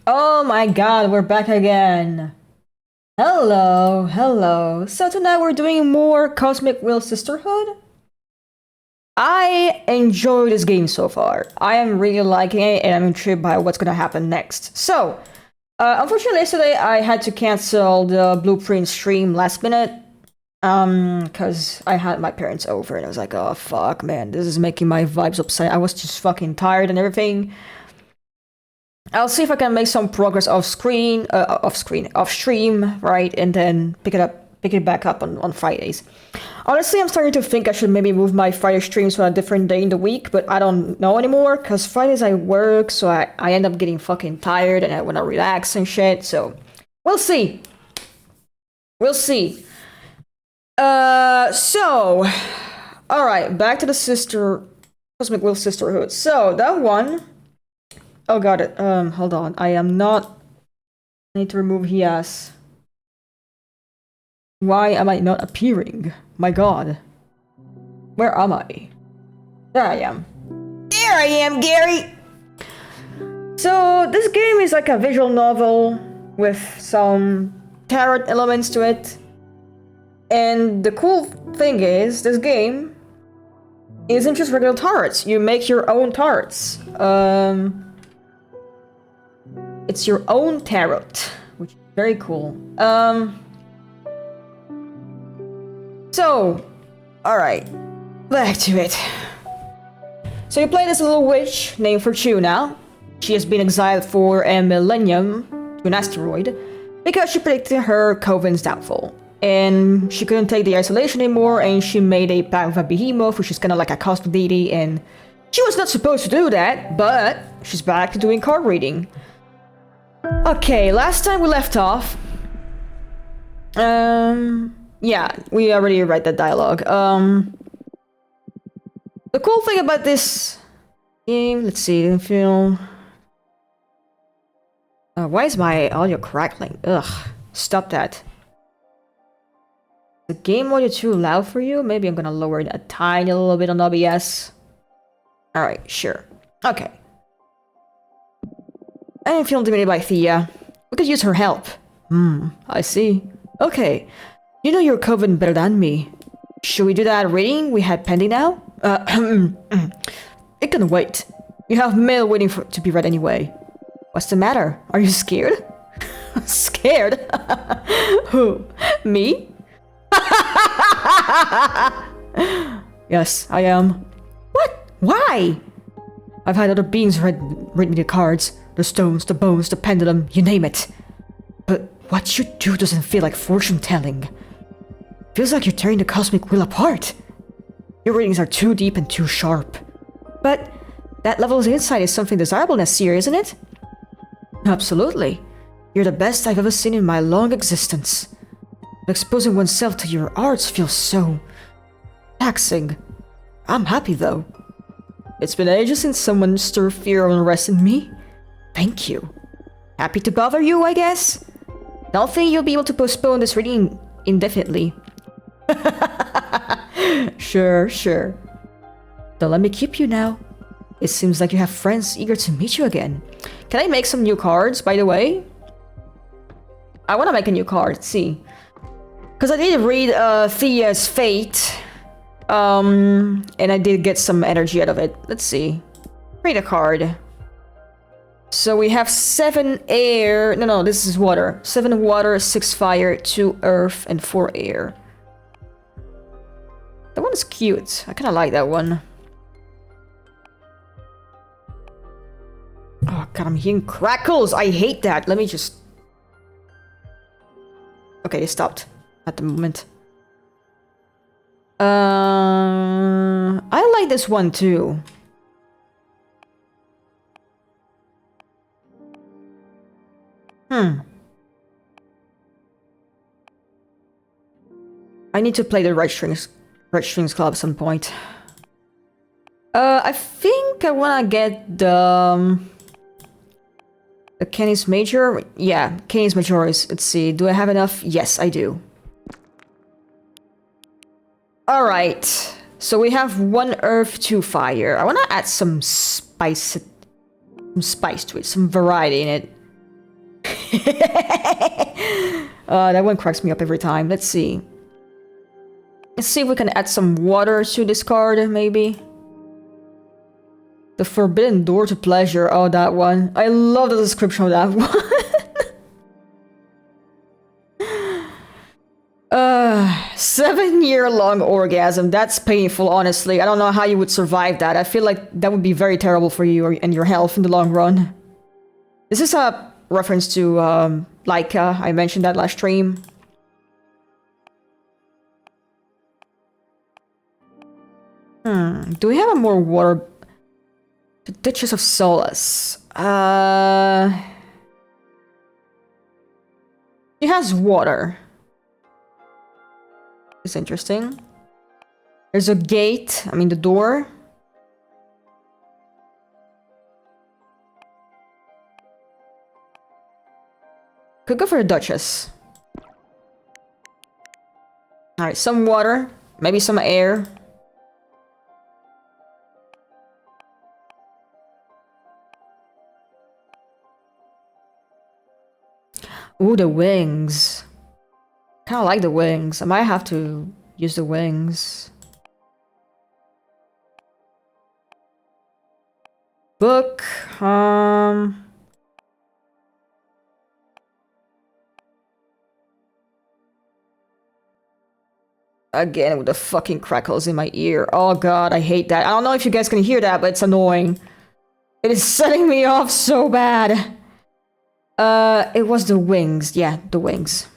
Oh my god, we're back again. Hello, hello. So tonight we're doing more Cosmic Will Sisterhood. I enjoy this game so far. I am really liking it and I'm intrigued by what's gonna happen next. So, unfortunately yesterday I had to cancel the Blueprint stream last minute. Cause I had my parents over and I was like, oh fuck man, this is making my vibes upset. I was just fucking tired and everything. I'll see if I can make some progress off stream, right, and then pick it back up on Fridays. Honestly, I'm starting to think I should maybe move my Friday streams to a different day in the week, but I don't know anymore, because Fridays I work, so I end up getting fucking tired and I want to relax and shit, so we'll see. We'll see. Alright, back to the Cosmic Will Sisterhood. So, that one... Oh god, hold on. I need to remove yes. Why am I not appearing? My god. Where am I? There I am. There I am, Gary! So, this game is like a visual novel with some tarot elements to it. And the cool thing is, this game isn't just regular turrets. You make your own turrets. It's your own tarot, which is very cool. So, alright, back to it. So you play this little witch named Fortuna. She has been exiled for a millennium to an asteroid because she predicted her coven's downfall. And she couldn't take the isolation anymore, and she made a pact with a behemoth, which is kind of like a cosmic deity, and she was not supposed to do that, but she's back to doing card reading. Okay, last time we left off... yeah, we already read that dialogue. The cool thing about this game... Let's see, film... why is my audio crackling? Ugh, stop that. The game audio too loud for you? Maybe I'm gonna lower it a tiny little bit on OBS. Alright, sure. Okay. I am feeling intimidated by Thea. We could use her help. I see. Okay. You know your coven better than me. Should we do that reading we had pending now? It can wait. You have mail waiting to be read anyway. What's the matter? Are you scared? Scared? Who? Me? Yes, I am. What? Why? I've had other beings read me the cards. The stones, the bones, the pendulum, you name it. But what you do doesn't feel like fortune-telling. Feels like you're tearing the cosmic wheel apart. Your readings are too deep and too sharp. But that level of insight is something desirable in a seer, isn't it? Absolutely. You're the best I've ever seen in my long existence. Exposing oneself to your arts feels so... taxing. I'm happy though. It's been ages since someone stirred fear or unrest in me. Thank you. Happy to bother you, I guess? Don't think you'll be able to postpone this reading indefinitely. Sure. Don't let me keep you now. It seems like you have friends eager to meet you again. Can I make some new cards, by the way? I want to make a new card, let's see. Because I did read Thea's Fate. And I did get some energy out of it. Let's see. Read a card. So we have 7 air. No, this is water. 7 water, 6 fire, 2 earth, and 4 air. That one is cute. I kind of like that one. Oh god, I'm hearing crackles. I hate that. Let me just... Okay, they stopped at the moment. I like this one too. I need to play the Red Strings Club at some point. I think I wanna get the Kenny's Major. Yeah, Kenny's Major is. Let's see. Do I have enough? Yes, I do. Alright. So we have 1 earth, 2 fire. I wanna add some spice to it, some variety in it. That one cracks me up every time. Let's see. Let's see if we can add some water to this card, maybe. The Forbidden Door to Pleasure. Oh, that one. I love the description of that one. 7-year-long orgasm. That's painful, honestly. I don't know how you would survive that. I feel like that would be very terrible for you and your health in the long run. This is a reference to Laika. I mentioned that last stream. Do we have a more water? The Duchess of Solace. She has water. It's interesting. There's a gate. I mean, the door. Could go for the Duchess. Alright, some water. Maybe some air. Ooh, the wings. Kind of like the wings. I might have to use the wings. Book, again with the fucking crackles in my ear. Oh god, I hate that. I don't know if you guys can hear that, but it's annoying. It is setting me off so bad. It was the wings. Yeah, the wings.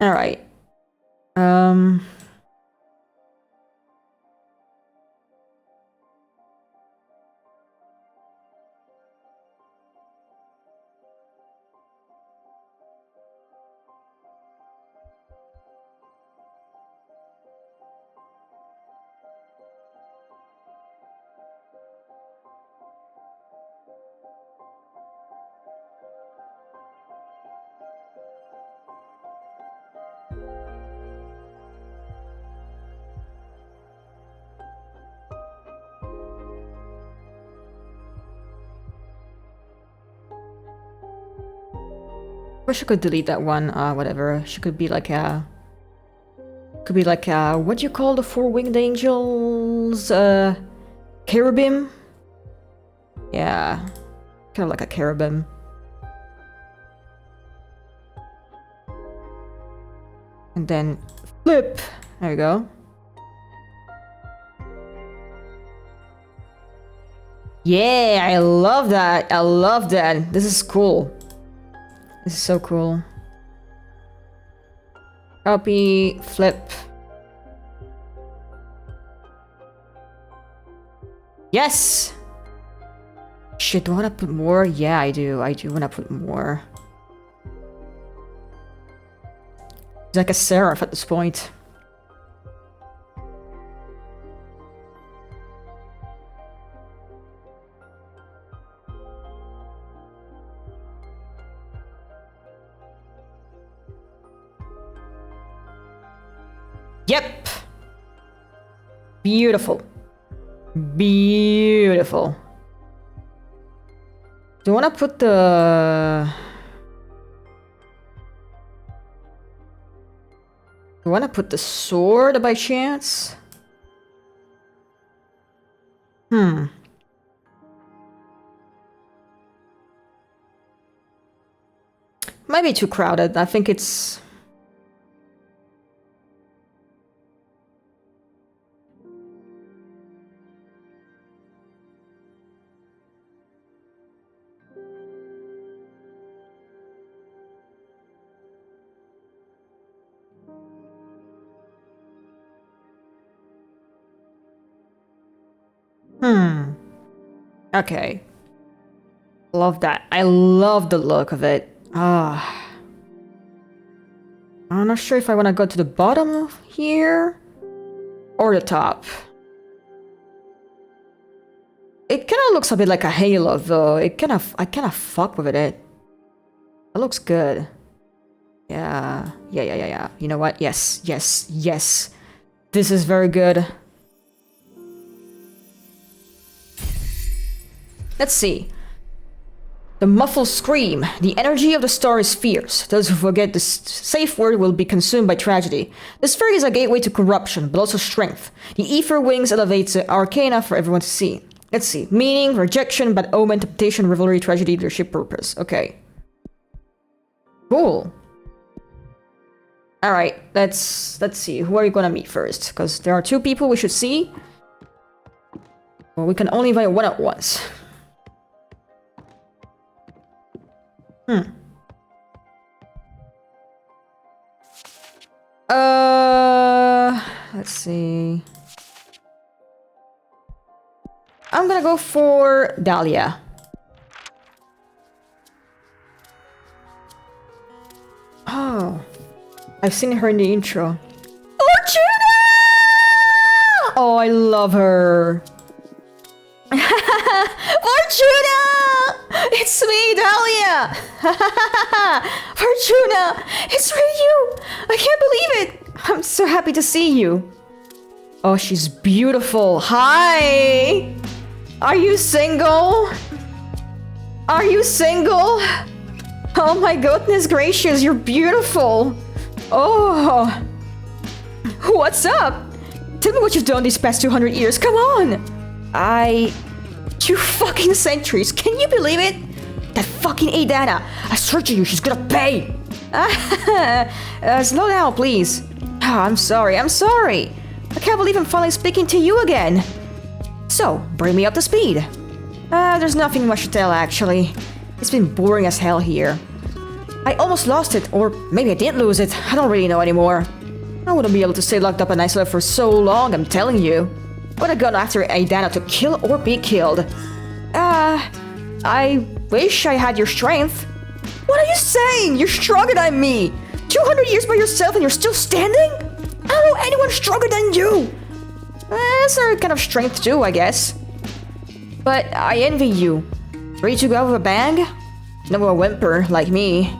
Alright. Wish I could delete that one. Whatever. She could be like a... Could be like a... What do you call the four-winged angels? Cherubim? Yeah. Kind of like a cherubim. And then flip. There you go. Yeah, I love that. I love that. This is cool. This is so cool. Copy, flip. Yes! Shit, do I want to put more? Yeah, I do. I do want to put more. It's like a seraph at this point. Yep! Beautiful. Beautiful. Do you want to put the... Do you want to put the sword by chance? Might be too crowded. I think it's... Okay. Love that. I love the look of it. I'm not sure if I want to go to the bottom here or the top. It kind of looks a bit like a halo, though. I kind of fuck with it. It looks good. Yeah. Yeah. You know what? Yes. This is very good. Let's see. The muffled scream. The energy of the star is fierce. Those who forget this safe word will be consumed by tragedy. The sphere is a gateway to corruption, but also strength. The ether wings elevates the arcana for everyone to see. Let's see. Meaning, rejection, bad omen, temptation, rivalry, tragedy, leadership, purpose. Okay. Cool. Alright, let's see. Who are you gonna meet first? Because there are two people we should see. Well, we can only invite one at once. Let's see. I'm gonna go for Dahlia. Oh, I've seen her in the intro. Orchuna! Oh, I love her. Fortuna! It's me, Dahlia! Fortuna! It's really you! I can't believe it! I'm so happy to see you. Oh, she's beautiful. Hi! Are you single? Are you single? Oh my goodness gracious, you're beautiful! Oh! What's up? Tell me what you've done these past 200 years, come on! 2 fucking centuries, can you believe it? That fucking Adana, I swear to you, she's gonna pay! Slow down, please. Oh, I'm sorry. I can't believe I'm finally speaking to you again. So, bring me up to speed. There's nothing much to tell, actually. It's been boring as hell here. I almost lost it, or maybe I didn't lose it. I don't really know anymore. I wouldn't be able to stay locked up and isolated for so long, I'm telling you. Would have gone after Adana to kill or be killed. I wish I had your strength. What are you saying? You're stronger than me! 200 years by yourself and you're still standing? I don't know anyone stronger than you! That's our kind of strength too, I guess. But I envy you. Ready to go out with a bang? No a whimper like me.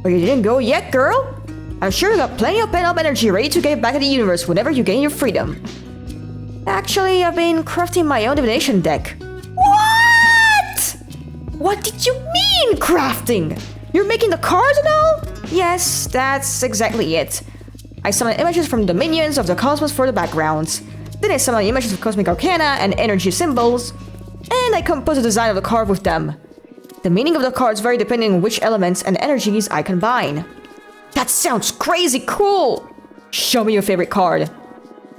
But you didn't go yet, girl? I'm sure you got plenty of pent-up energy ready to get back at the universe whenever you gain your freedom. Actually, I've been crafting my own divination deck. What? What did you mean, crafting? You're making the cards and all? Yes, that's exactly it. I summon images from the minions of the cosmos for the backgrounds. Then I summon images of cosmic arcana and energy symbols. And I compose a design of the card with them. The meaning of the cards vary depending on which elements and energies I combine. That sounds crazy cool! Show me your favorite card.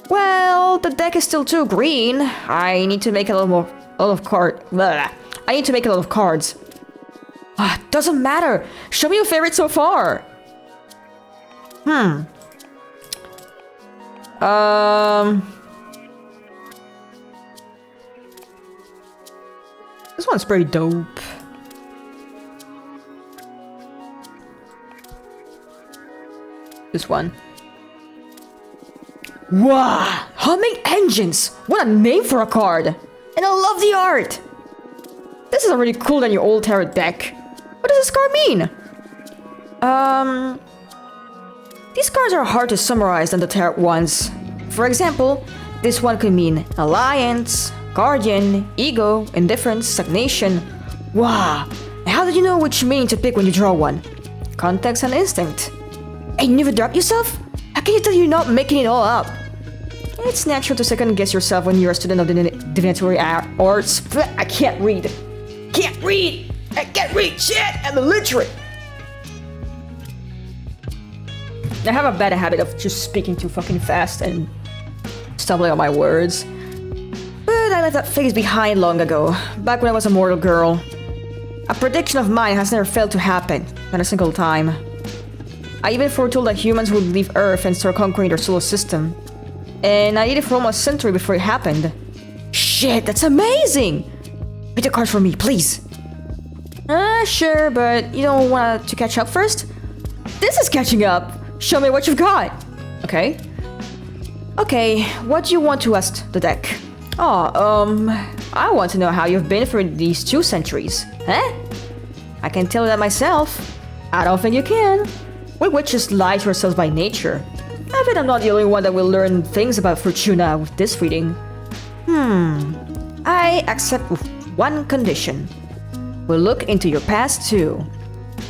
Well, the deck is still too green. I need to make a lot of cards. Doesn't matter. Show me your favorite so far. This one's pretty dope. This one. Wow! Humming engines! What a name for a card! And I love the art! This is already cooler than your old tarot deck. What does this card mean? These cards are hard to summarize than the tarot ones. For example, this one could mean Alliance, Guardian, Ego, Indifference, Stagnation. Wow! How did you know which meaning to pick when you draw one? Context and instinct. And you never doubt yourself? How can you tell you're not making it all up? It's natural to second guess yourself when you're a student of divinatory arts. I can't read. I can't read shit! I'm illiterate! I have a bad habit of just speaking too fucking fast and stumbling on my words. But I left that phase behind long ago, back when I was a mortal girl. A prediction of mine has never failed to happen, not a single time. I even foretold that humans would leave Earth and start conquering their solar system. And I did it for almost a century before it happened. Shit, that's amazing! Read the cards for me, please. Sure, but you don't want to catch up first? This is catching up! Show me what you've got! Okay. Okay, what do you want to ask the deck? I want to know how you've been for these 2 centuries. Huh? I can tell you that myself. I don't think you can. We witches lie to ourselves by nature. I bet I'm not the only one that will learn things about Fortuna with this reading. I accept with one condition. We'll look into your past too.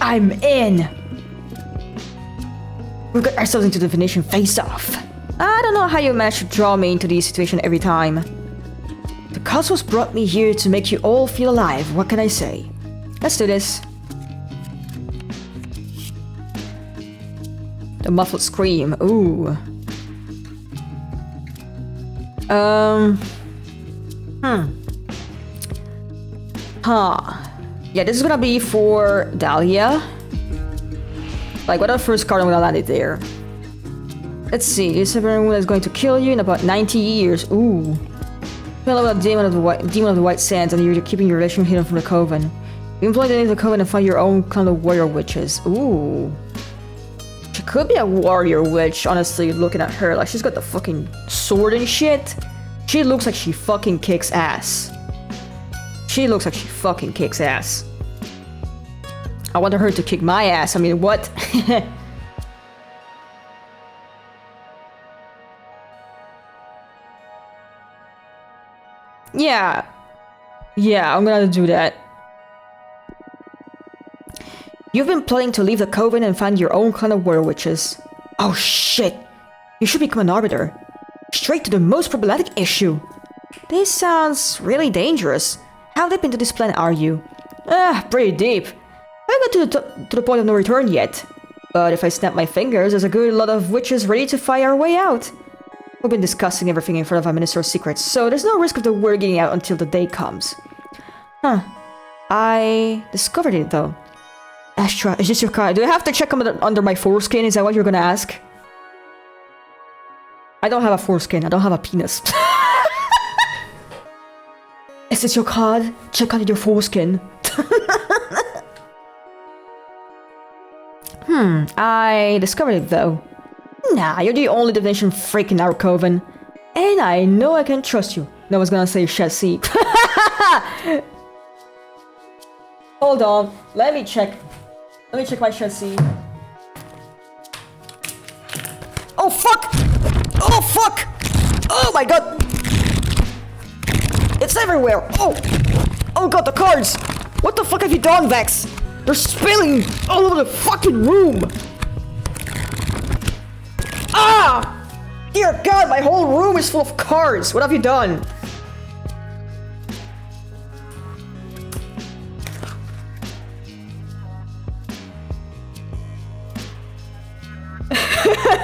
I'm in! We got ourselves into the divination face-off. I don't know how you manage to draw me into this situation every time. The cosmos brought me here to make you all feel alive, what can I say? Let's do this. The muffled scream, ooh. Yeah, this is gonna be for Dahlia. Like, what the first card I'm gonna land it there? Let's see, this everyone is going to kill you in about 90 years. Ooh. Fell with a demon of the white sands, and you're keeping your relation hidden from the coven. You employ the name of the coven and find your own clan of warrior witches. Ooh. She could be a warrior witch, honestly, looking at her. Like, she's got the fucking sword and shit. She looks like she fucking kicks ass. She looks like she fucking kicks ass. I wanted her to kick my ass. I mean, what? Yeah. Yeah, I'm gonna do that. You've been planning to leave the coven and find your own clan of warrior witches. Oh shit. You should become an arbiter. Straight to the most problematic issue. This sounds really dangerous. How deep into this plan are you? Pretty deep. I haven't got to the point of no return yet. But if I snap my fingers, there's a good lot of witches ready to fight our way out. We've been discussing everything in front of our Minister of Secrets, so there's no risk of the word getting out until the day comes. I discovered it, though. Astra, is this your car? Do I have to check under my foreskin? Is that what you're gonna ask? I don't have a foreskin. I don't have a penis. Is this your card? Check under your foreskin. I discovered it, though. Nah, you're the only divination freak in our coven. And I know I can trust you. No one's gonna say chassis. Hold on. Let me check my chassis. Oh, fuck! Oh, fuck! Oh, my God! It's everywhere! Oh! Oh, God, the cards! What the fuck have you done, Vex? They're spilling all over the fucking room! Ah! Dear God, my whole room is full of cards! What have you done?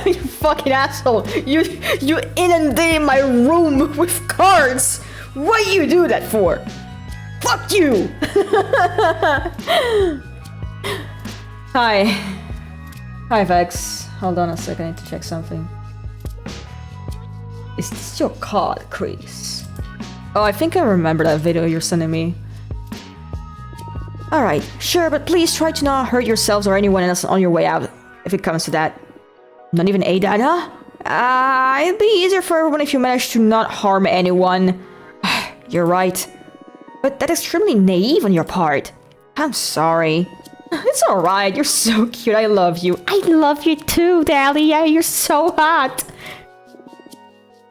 You fucking asshole! You inundated my room with cards! What do you do that for? Fuck you! Hi, Vex. Hold on a second, I need to check something. Is this your card, Chris? Oh, I think I remember that video you're sending me. Alright, sure, but please try to not hurt yourselves or anyone else on your way out, if it comes to that. Not even Ada, huh? It'd be easier for everyone if you managed to not harm anyone. You're right. But that's extremely naive on your part. I'm sorry. It's alright, you're so cute, I love you. I love you too, Dahlia, you're so hot.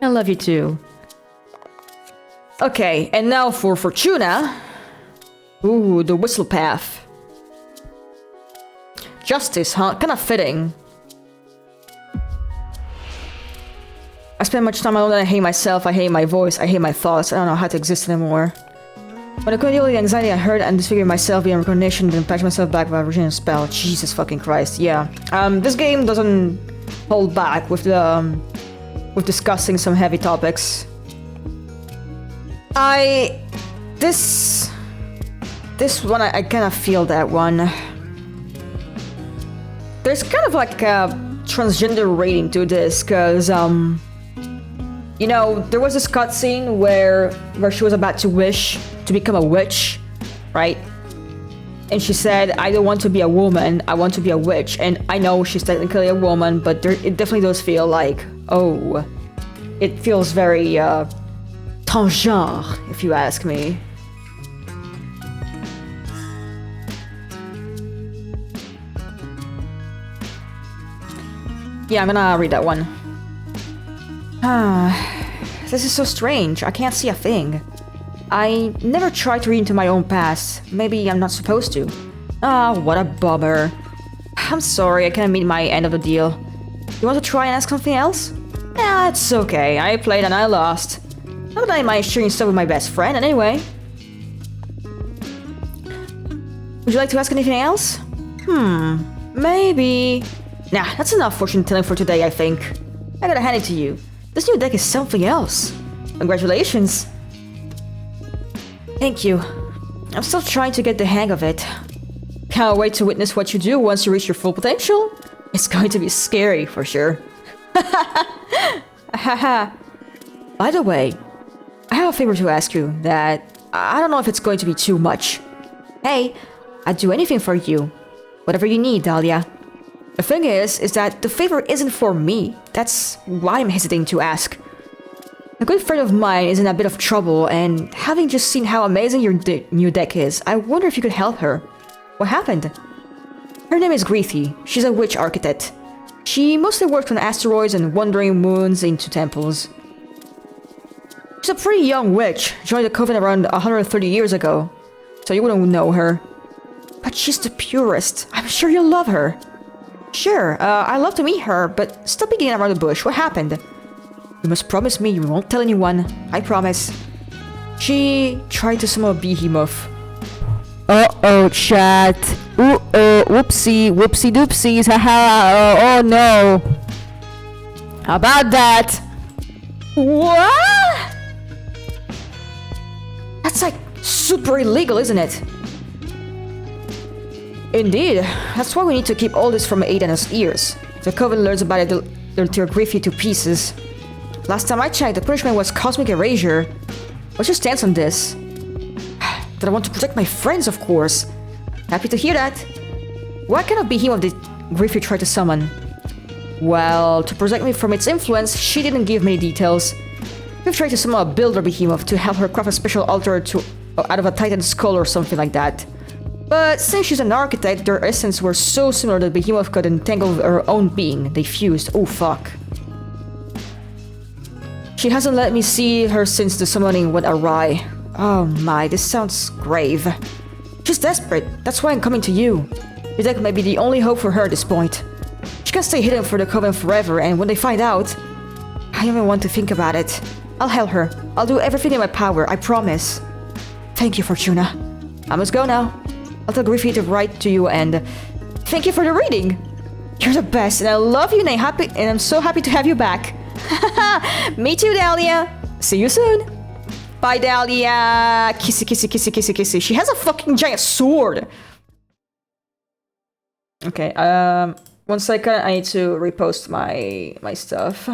I love you too. Okay, and now for Fortuna. Ooh, the whistle path. Justice, huh? Kinda fitting. I spend much time alone and I hate myself, I hate my voice, I hate my thoughts, I don't know how to exist anymore. When I couldn't deal with the anxiety, I heard and disfigured myself beyond recognition, then patched myself back by a Virginia spell. Jesus fucking Christ, yeah. This game doesn't hold back with discussing some heavy topics. This one, I kind of feel that one. There's kind of like a transgender rating to this, cause you know, there was this cutscene where she was about to wish to become a witch, right? And she said, I don't want to be a woman, I want to be a witch. And I know she's technically a woman, but it definitely does feel like, oh, it feels very transgenre, if you ask me. Yeah, I'm gonna read that one. This is so strange. I can't see a thing. I never tried to read into my own past. Maybe I'm not supposed to. What a bummer. I'm sorry, I can't meet my end of the deal. You want to try and ask something else? Nah, it's okay. I played and I lost. Not that I mind sharing stuff with my best friend, anyway. Would you like to ask anything else? Maybe... Nah, that's enough fortune telling for today, I think. I gotta hand it to you. This new deck is something else. Congratulations. Thank you. I'm still trying to get the hang of it. Can't wait to witness what you do once you reach your full potential. It's going to be scary, for sure. By the way, I have a favor to ask you that I don't know if it's going to be too much. Hey, I'd do anything for you. Whatever you need, Dahlia. The thing is that the favor isn't for me. That's why I'm hesitating to ask. A good friend of mine is in a bit of trouble, and having just seen how amazing your new deck is, I wonder if you could help her. What happened? Her name is Greethy. She's a witch architect. She mostly works on asteroids and wandering moons into temples. She's a pretty young witch, joined the coven around 130 years ago, so you wouldn't know her. But she's the purest. I'm sure you'll love her. Sure, I'd love to meet her, but stop beating around the bush. What happened? You must promise me you won't tell anyone. I promise. She tried to summon a behemoth. Uh-oh, chat. Ooh-oh, whoopsie, whoopsie doopsies, haha, oh no. How about that? What? That's like super illegal, isn't it? Indeed, that's why we need to keep all this from Aiden's ears. If the Coven learns about it, they'll tear Griffey to pieces. Last time I checked, the punishment was cosmic erasure. What's your stance on this? That I want to protect my friends, of course. Happy to hear that. What kind of behemoth did Griffey try to summon? Well, to protect me from its influence, she didn't give many details. We've tried to summon a builder behemoth to help her craft a special altar out of a titan skull or something like that. But since she's an architect, their essence were so similar that behemoth could entangle her own being. They fused. Oh fuck. She hasn't let me see her since the summoning went awry. Oh my, this sounds grave. She's desperate, that's why I'm coming to you. Your deck may be the only hope for her at this point. She can't stay hidden for the Coven forever, and when they find out... I don't even want to think about it. I'll help her. I'll do everything in my power, I promise. Thank you, Fortuna. I must go now. I'll tell Griffey to write to you and... Thank you for the reading! You're the best, and I love you, and I'm so happy to have you back. Me too, Dahlia. See you soon. Bye, Dahlia. Kissy, kissy, kissy, kissy, kissy. She has a fucking giant sword. Okay, 1 second. I need to repost my stuff.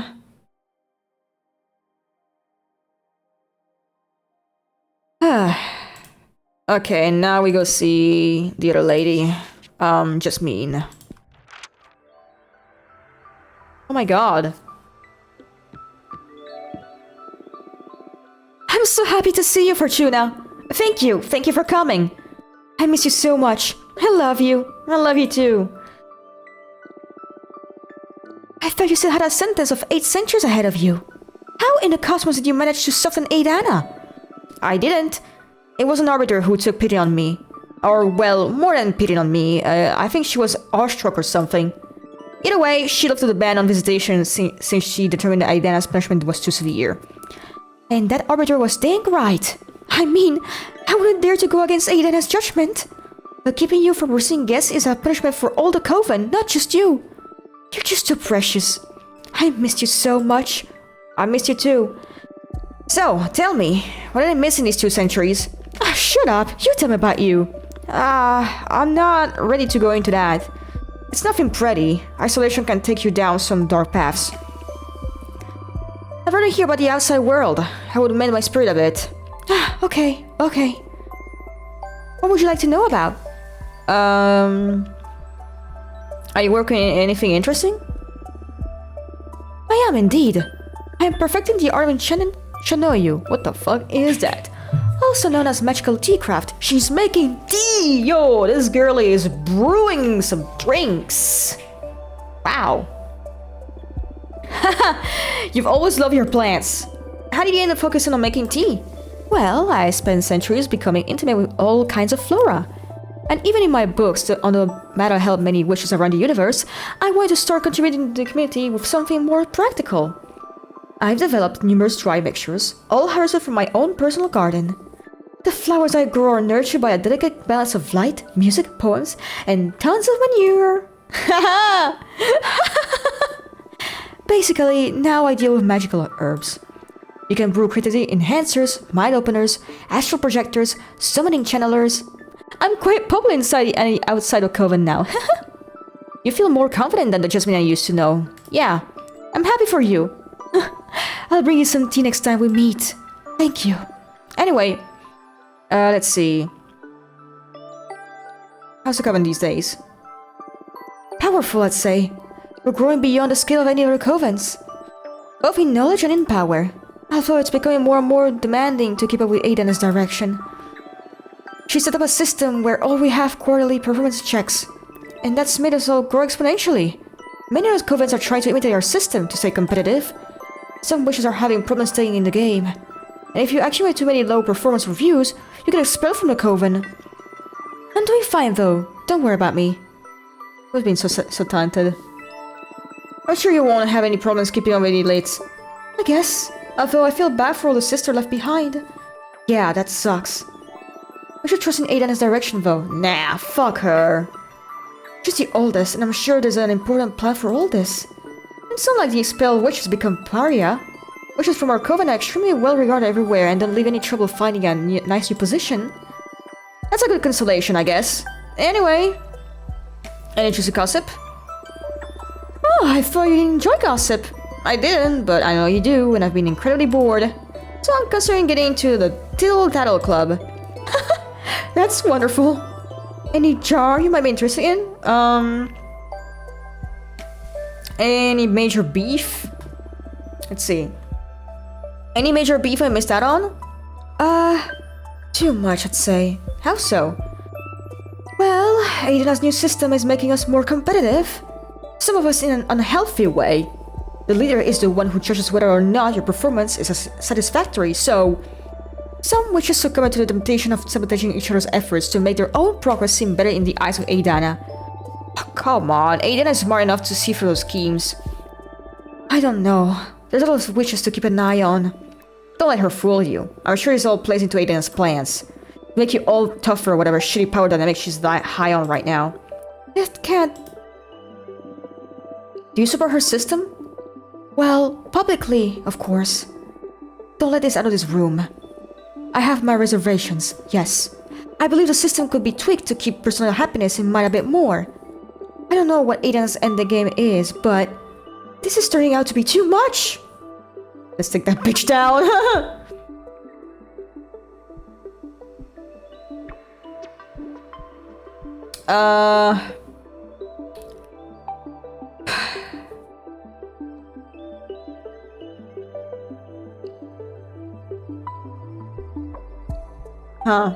Okay, now we go see the other lady. Jasmine. Oh my god. I'm so happy to see you, Fortuna. Thank you for coming. I miss you so much. I love you. I love you too. I thought you still had a sentence of 8 centuries ahead of you. How in the cosmos did you manage to soften Aidana? I didn't. It was an arbiter who took pity on me. Or, well, more than pity on me. I think she was awestruck or something. Either way, she lifted the ban on visitation since she determined that Aidana's punishment was too severe. And that arbiter was dang right. I mean, I wouldn't dare to go against Aidana's judgment. But keeping you from receiving guests is a punishment for all the Coven, not just you. You're just too precious. I missed you so much. I missed you too. So, tell me, what did I miss in these 2 centuries? Shut up, you tell me about you. I'm not ready to go into that. It's nothing pretty. Isolation can take you down some dark paths. I'd rather hear about the outside world. I would mend my spirit a bit. Okay. What would you like to know about? Are you working on anything interesting? I am indeed. I am perfecting the art of Shanoyu. What the fuck is that? Also known as magical tea craft. She's making tea! Yo, this girl is brewing some drinks. Wow. You've always loved your plants. How did you end up focusing on making tea? Well, I spent centuries becoming intimate with all kinds of flora. And even in my books on the matter held many wishes around the universe, I wanted to start contributing to the community with something more practical. I've developed numerous dry mixtures, all harvested from my own personal garden. The flowers I grow are nurtured by a delicate balance of light, music, poems, and tons of manure. Basically, now I deal with magical herbs. You can brew creativity enhancers, mind openers, astral projectors, summoning channelers. I'm quite popular inside and outside of Coven now. You feel more confident than the Jasmine I used to know. Yeah, I'm happy for you. I'll bring you some tea next time we meet. Thank you. Anyway, let's see. How's the Coven these days? Powerful, I'd say. We're growing beyond the scale of any other covens. Both in knowledge and in power. Although it's becoming more and more demanding to keep up with Aiden's direction. She set up a system where all we have quarterly performance checks. And that's made us all grow exponentially. Many other covens are trying to imitate our system to stay competitive. Some witches are having problems staying in the game. And if you accumulate too many low performance reviews, you get expelled from the coven. I'm doing fine though, don't worry about me. Who's been so talented? I'm sure you won't have any problems keeping up with the elites. I guess, although I feel bad for all the sister left behind. Yeah, that sucks. We should trust in Aiden's direction though. Nah, fuck her. She's the oldest, and I'm sure there's an important plan for all this. It's not like the expelled witches become pariah. Witches from our coven are extremely well regarded everywhere and don't leave any trouble finding a nice new position. That's a good consolation, I guess. Anyway, any juicy gossip? Oh, I thought you didn't enjoy gossip. I didn't, but I know you do, and I've been incredibly bored. So I'm considering getting into the Tiddle Tattle Club. That's wonderful. Any jar you might be interested in? Any major beef? Let's see. Any major beef I missed out on? Too much, I'd say. How so? Well, Aiden's new system is making us more competitive. Some of us in an unhealthy way. The leader is the one who judges whether or not your performance is satisfactory, so... Some witches succumb to the temptation of sabotaging each other's efforts to make their own progress seem better in the eyes of Aidana. Oh, come on, Aidana is smart enough to see through those schemes. I don't know. There's a lot of witches to keep an eye on. Don't let her fool you. I'm sure this all plays into Aiden's plans. To make you all tougher, whatever shitty power dynamic she's high on right now. It can't... Do you support her system? Well, publicly, of course. Don't let this out of this room. I have my reservations, yes. I believe the system could be tweaked to keep personal happiness in mind a bit more. I don't know what Aiden's endgame is, but... This is turning out to be too much! Let's take that bitch down! Huh.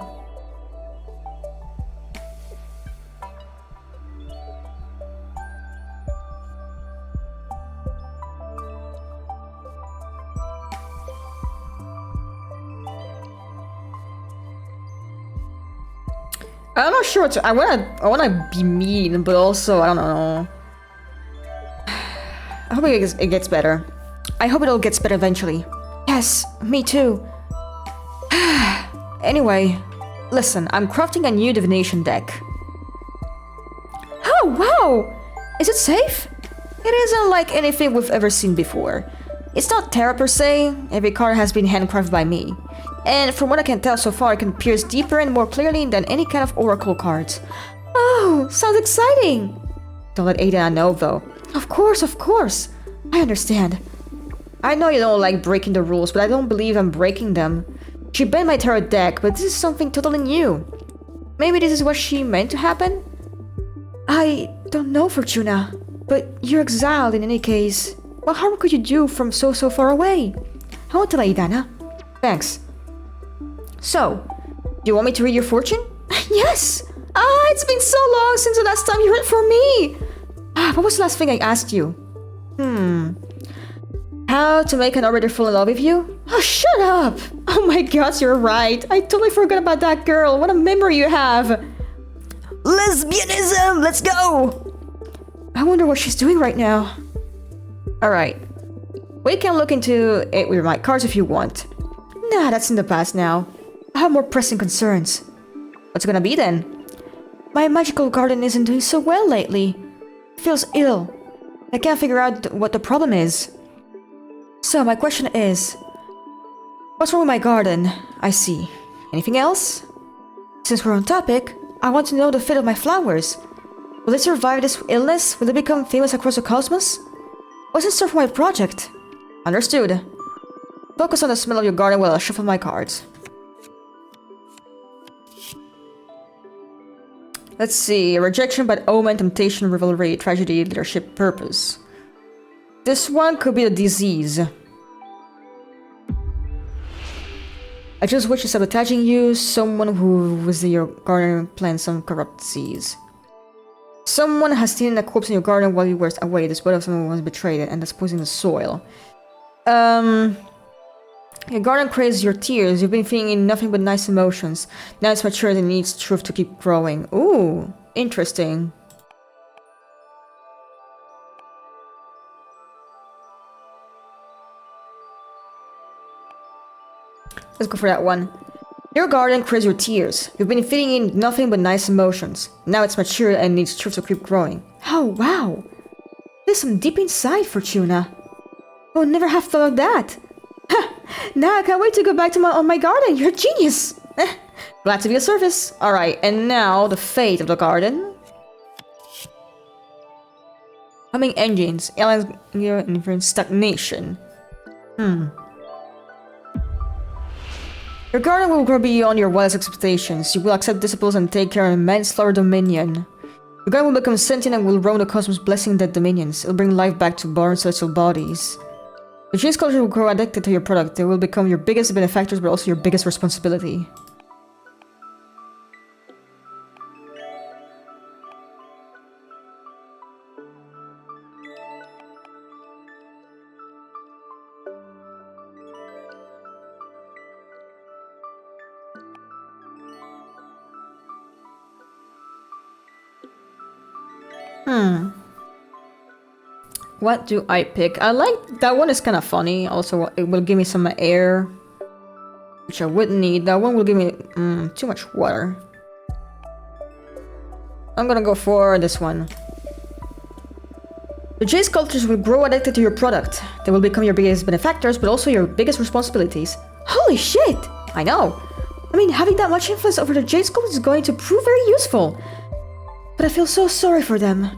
I'm not sure what to, I wanna be mean, but also I don't know. I hope it gets better. I hope it all gets better eventually. Yes, me too. Anyway, listen, I'm crafting a new divination deck. Oh, wow! Is it safe? It isn't like anything we've ever seen before. It's not tarot per se, every card has been handcrafted by me. And from what I can tell so far, it can pierce deeper and more clearly than any kind of oracle cards. Oh, sounds exciting! Don't let Ada know though. Of course, I understand. I know you don't like breaking the rules, but I don't believe I'm breaking them. She banned my tarot deck, but this is something totally new. Maybe this is what she meant to happen? I don't know, Fortuna, but you're exiled in any case. What harm could you do from so far away? I won't tell Aidana. Thanks. So, do you want me to read your fortune? Yes! It's been so long since the last time you read for me! What was the last thing I asked you? How to make an orator fall in love with you? Oh, shut up! Oh my god, you're right. I totally forgot about that girl. What a memory you have. Lesbianism! Let's go! I wonder what she's doing right now. Alright. We can look into it with my cards if you want. Nah, that's in the past now. I have more pressing concerns. What's it gonna be then? My magical garden isn't doing so well lately. It feels ill. I can't figure out what the problem is. So my question is... What's wrong with my garden? I see. Anything else? Since we're on topic, I want to know the fate of my flowers. Will they survive this illness? Will they become famous across the cosmos? What's in store for my project? Understood. Focus on the smell of your garden while I shuffle my cards. Let's see. Rejection, but omen, temptation, rivalry, tragedy, leadership, purpose. This one could be a disease. I just wish is sabotaging you, someone who was in your garden planned some corrupt disease. Someone has seen a corpse in your garden while you were away. This body of someone was betrayed and that's poisoning the soil. Your garden craves your tears. You've been feeling nothing but nice emotions. Now it's mature and it needs truth to keep growing. Ooh, interesting. Let's go for that one. Your garden craves your tears. You've been feeding it nothing but nice emotions. Now it's mature and needs truth to keep growing. Oh, wow. There's some deep insight, Fortuna. I would never have thought of that. Ha! Now I can't wait to go back to my garden. You're a genius. Glad to be of service. Alright, and now the fate of the garden. Humming engines. Aliens in stagnation. Your garden will grow beyond your wildest expectations. You will accept disciples and take care of an immense flower dominion. Your garden will become sentient and will roam the cosmos, blessing dead dominions. It will bring life back to born celestial bodies. The genes culture will grow addicted to your product. They will become your biggest benefactors, but also your biggest responsibility. What do I pick? I like that one, is kind of funny. Also, it will give me some air, which I wouldn't need. That one will give me too much water. I'm gonna go for this one. The J sculptures will grow addicted to your product. They will become your biggest benefactors, but also your biggest responsibilities. Holy shit! I know. I mean, having that much influence over the J sculptures is going to prove very useful. But I feel so sorry for them.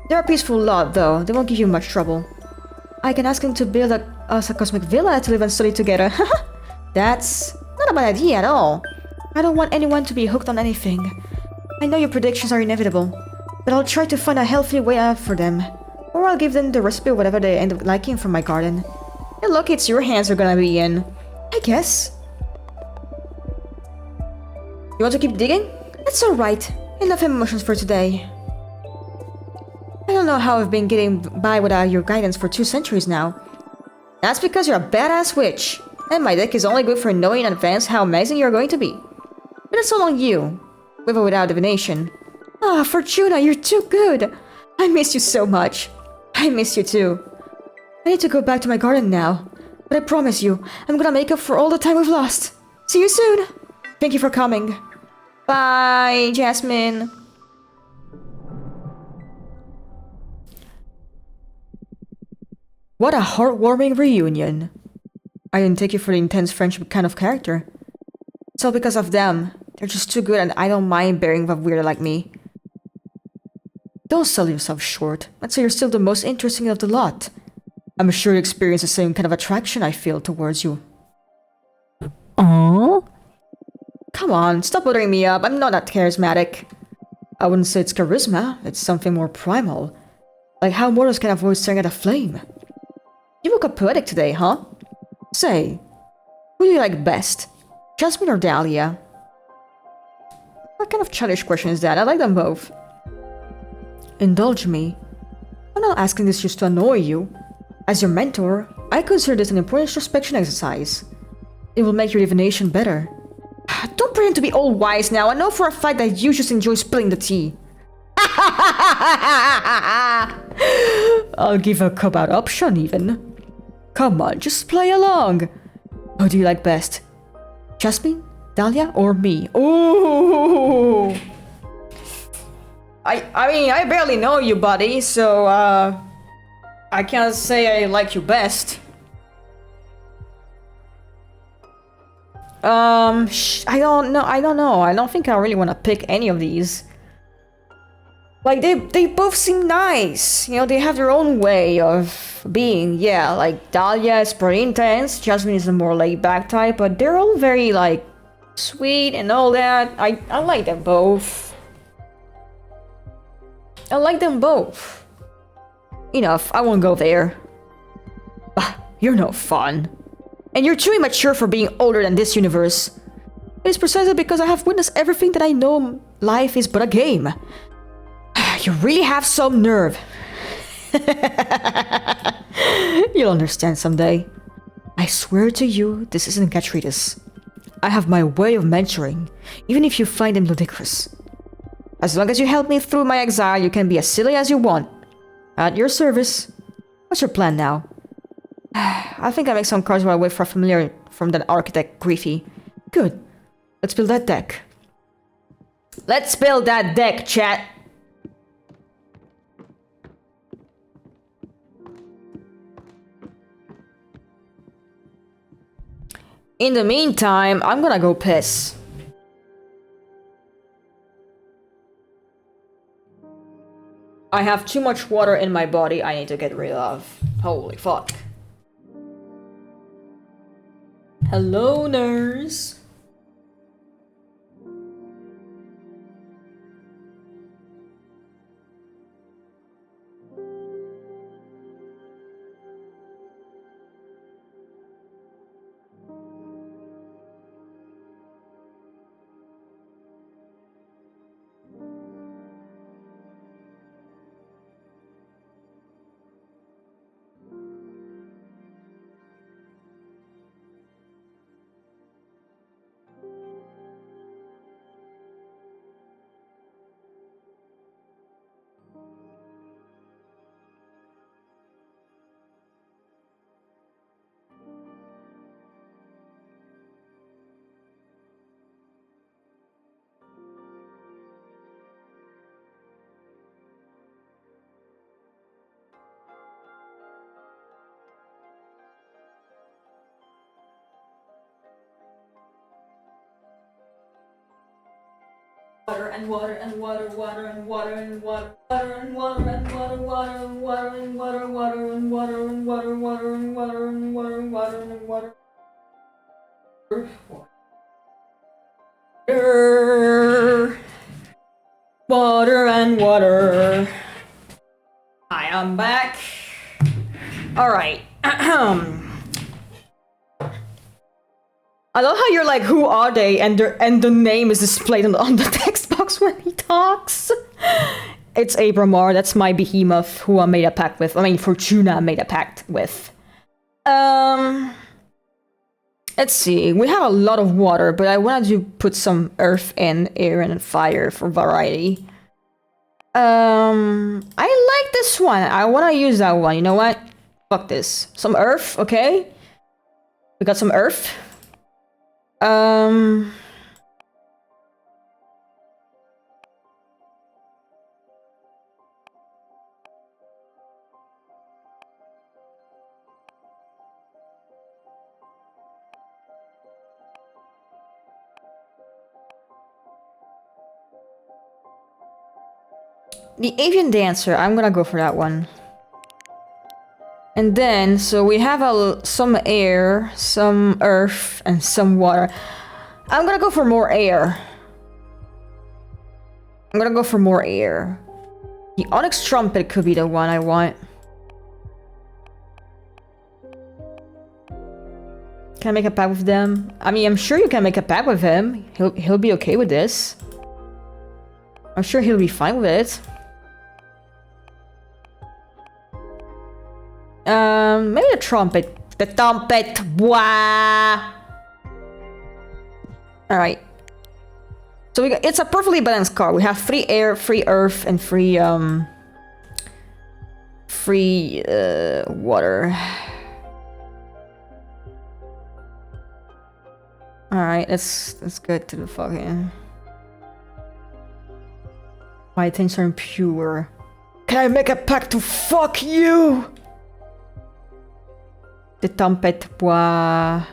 They're a peaceful lot, though. They won't give you much trouble. I can ask them to build us a cosmic villa to live and study together. That's not a bad idea at all. I don't want anyone to be hooked on anything. I know your predictions are inevitable, but I'll try to find a healthy way out for them. Or I'll give them the recipe of whatever they end up liking from my garden. And look, it's your hands are gonna be in. I guess. You want to keep digging? That's alright. Enough emotions for today. I don't know how I've been getting by without your guidance for 2 centuries now. That's because you're a badass witch, and my deck is only good for knowing in advance how amazing you're going to be. But it's all on you, with or without divination. Ah, Fortuna, you're too good. I miss you so much. I miss you too. I need to go back to my garden now, but I promise you, I'm gonna make up for all the time we've lost. See you soon. Thank you for coming. Bye, Jasmine. What a heartwarming reunion. I didn't take you for the intense friendship kind of character. It's all because of them. They're just too good and I don't mind bearing with a weirdo like me. Don't sell yourself short. I'd say you're still the most interesting of the lot. I'm sure you experience the same kind of attraction I feel towards you. Aww? Come on, stop buttering me up. I'm not that charismatic. I wouldn't say it's charisma. It's something more primal. Like how mortals can avoid staring at a flame. You woke up poetic today, huh? Say, who do you like best? Jasmine or Dahlia? What kind of childish question is that? I like them both. Indulge me. I'm not asking this just to annoy you. As your mentor, I consider this an important introspection exercise. It will make your divination better. Don't pretend to be all wise now. I know for a fact that you just enjoy spilling the tea. I'll give a cop-out option even. Come on, just play along. Who do you like best? Jasmine, Dahlia, or me? Ooh. I mean, I barely know you, buddy, so I can't say I like you best. I don't know. I don't think I really want to pick any of these. Like, they both seem nice. You know, they have their own way of being. Yeah, like, Dahlia is pretty intense. Jasmine is a more laid-back type. But they're all very, like, sweet and all that. I like them both. I like them both. Enough, I won't go there. You're no fun. And you're too immature for being older than this universe. It is precisely because I have witnessed everything that I know life is but a game. You really have some nerve. You'll understand someday. I swear to you, this isn't Gatritas. I have my way of mentoring, even if you find them ludicrous. As long as you help me through my exile, you can be as silly as you want. At your service. What's your plan now? I think I make some cards while I wait for a familiar from that architect, Griffey. Good. Let's build that deck. Let's build that deck, chat. In the meantime, I'm gonna go piss. I have too much water in my body I need to get rid of. Holy fuck. Hello, nurse. Water and water and water, water and water and water, water and water and water, water and water and water, water and water and water, water and water and water, water and water. Water and water. Hi, I'm back. All right. I love how you're like, who are they? And the name is displayed on the text box when he talks. It's Abramar, that's my behemoth who I made a pact with. I mean, Fortuna made a pact with. Let's see, we have a lot of water, but I wanted to put some earth in, air and fire for variety. I like this one. I want to use that one. You know what? Fuck this. Some earth, okay? We got some earth. The Avian Dancer, I'm gonna go for that one. And then, so we have some air, some earth, and some water. I'm gonna go for more air. I'm gonna go for more air. The Onyx Trumpet could be the one I want. Can I make a pact with them? I mean, I'm sure you can make a pact with him. He'll be okay with this. I'm sure he'll be fine with it. Maybe the trumpet. The trumpet! Wah! Alright. So it's a perfectly balanced card. We have free air, free earth, and free water. Alright, let's get to the fucking... My intentions are pure. Can I make a pact to fuck you? The trumpet, bois.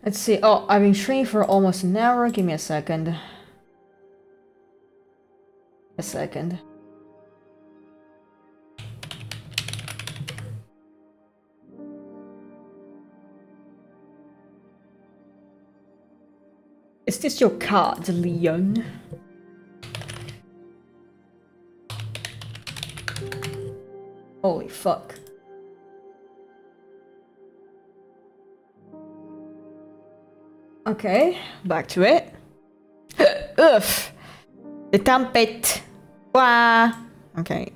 Let's see. Oh, I've been streaming for almost an hour. Give me a second. A second. Is this your card, Leon? Holy fuck. Okay, back to it. Oof. The trumpet. Wah. Okay.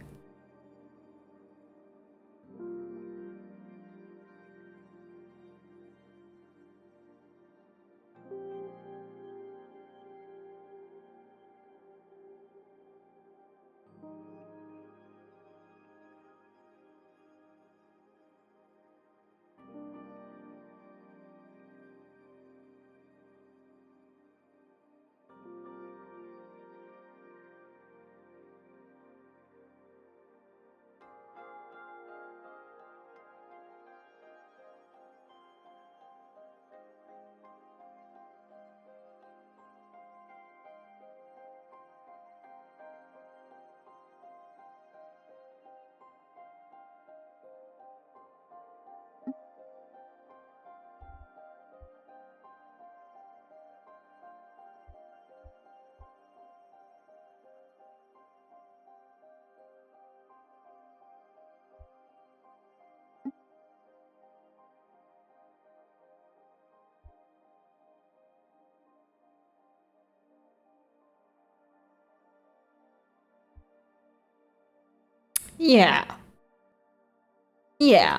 Yeah. Yeah.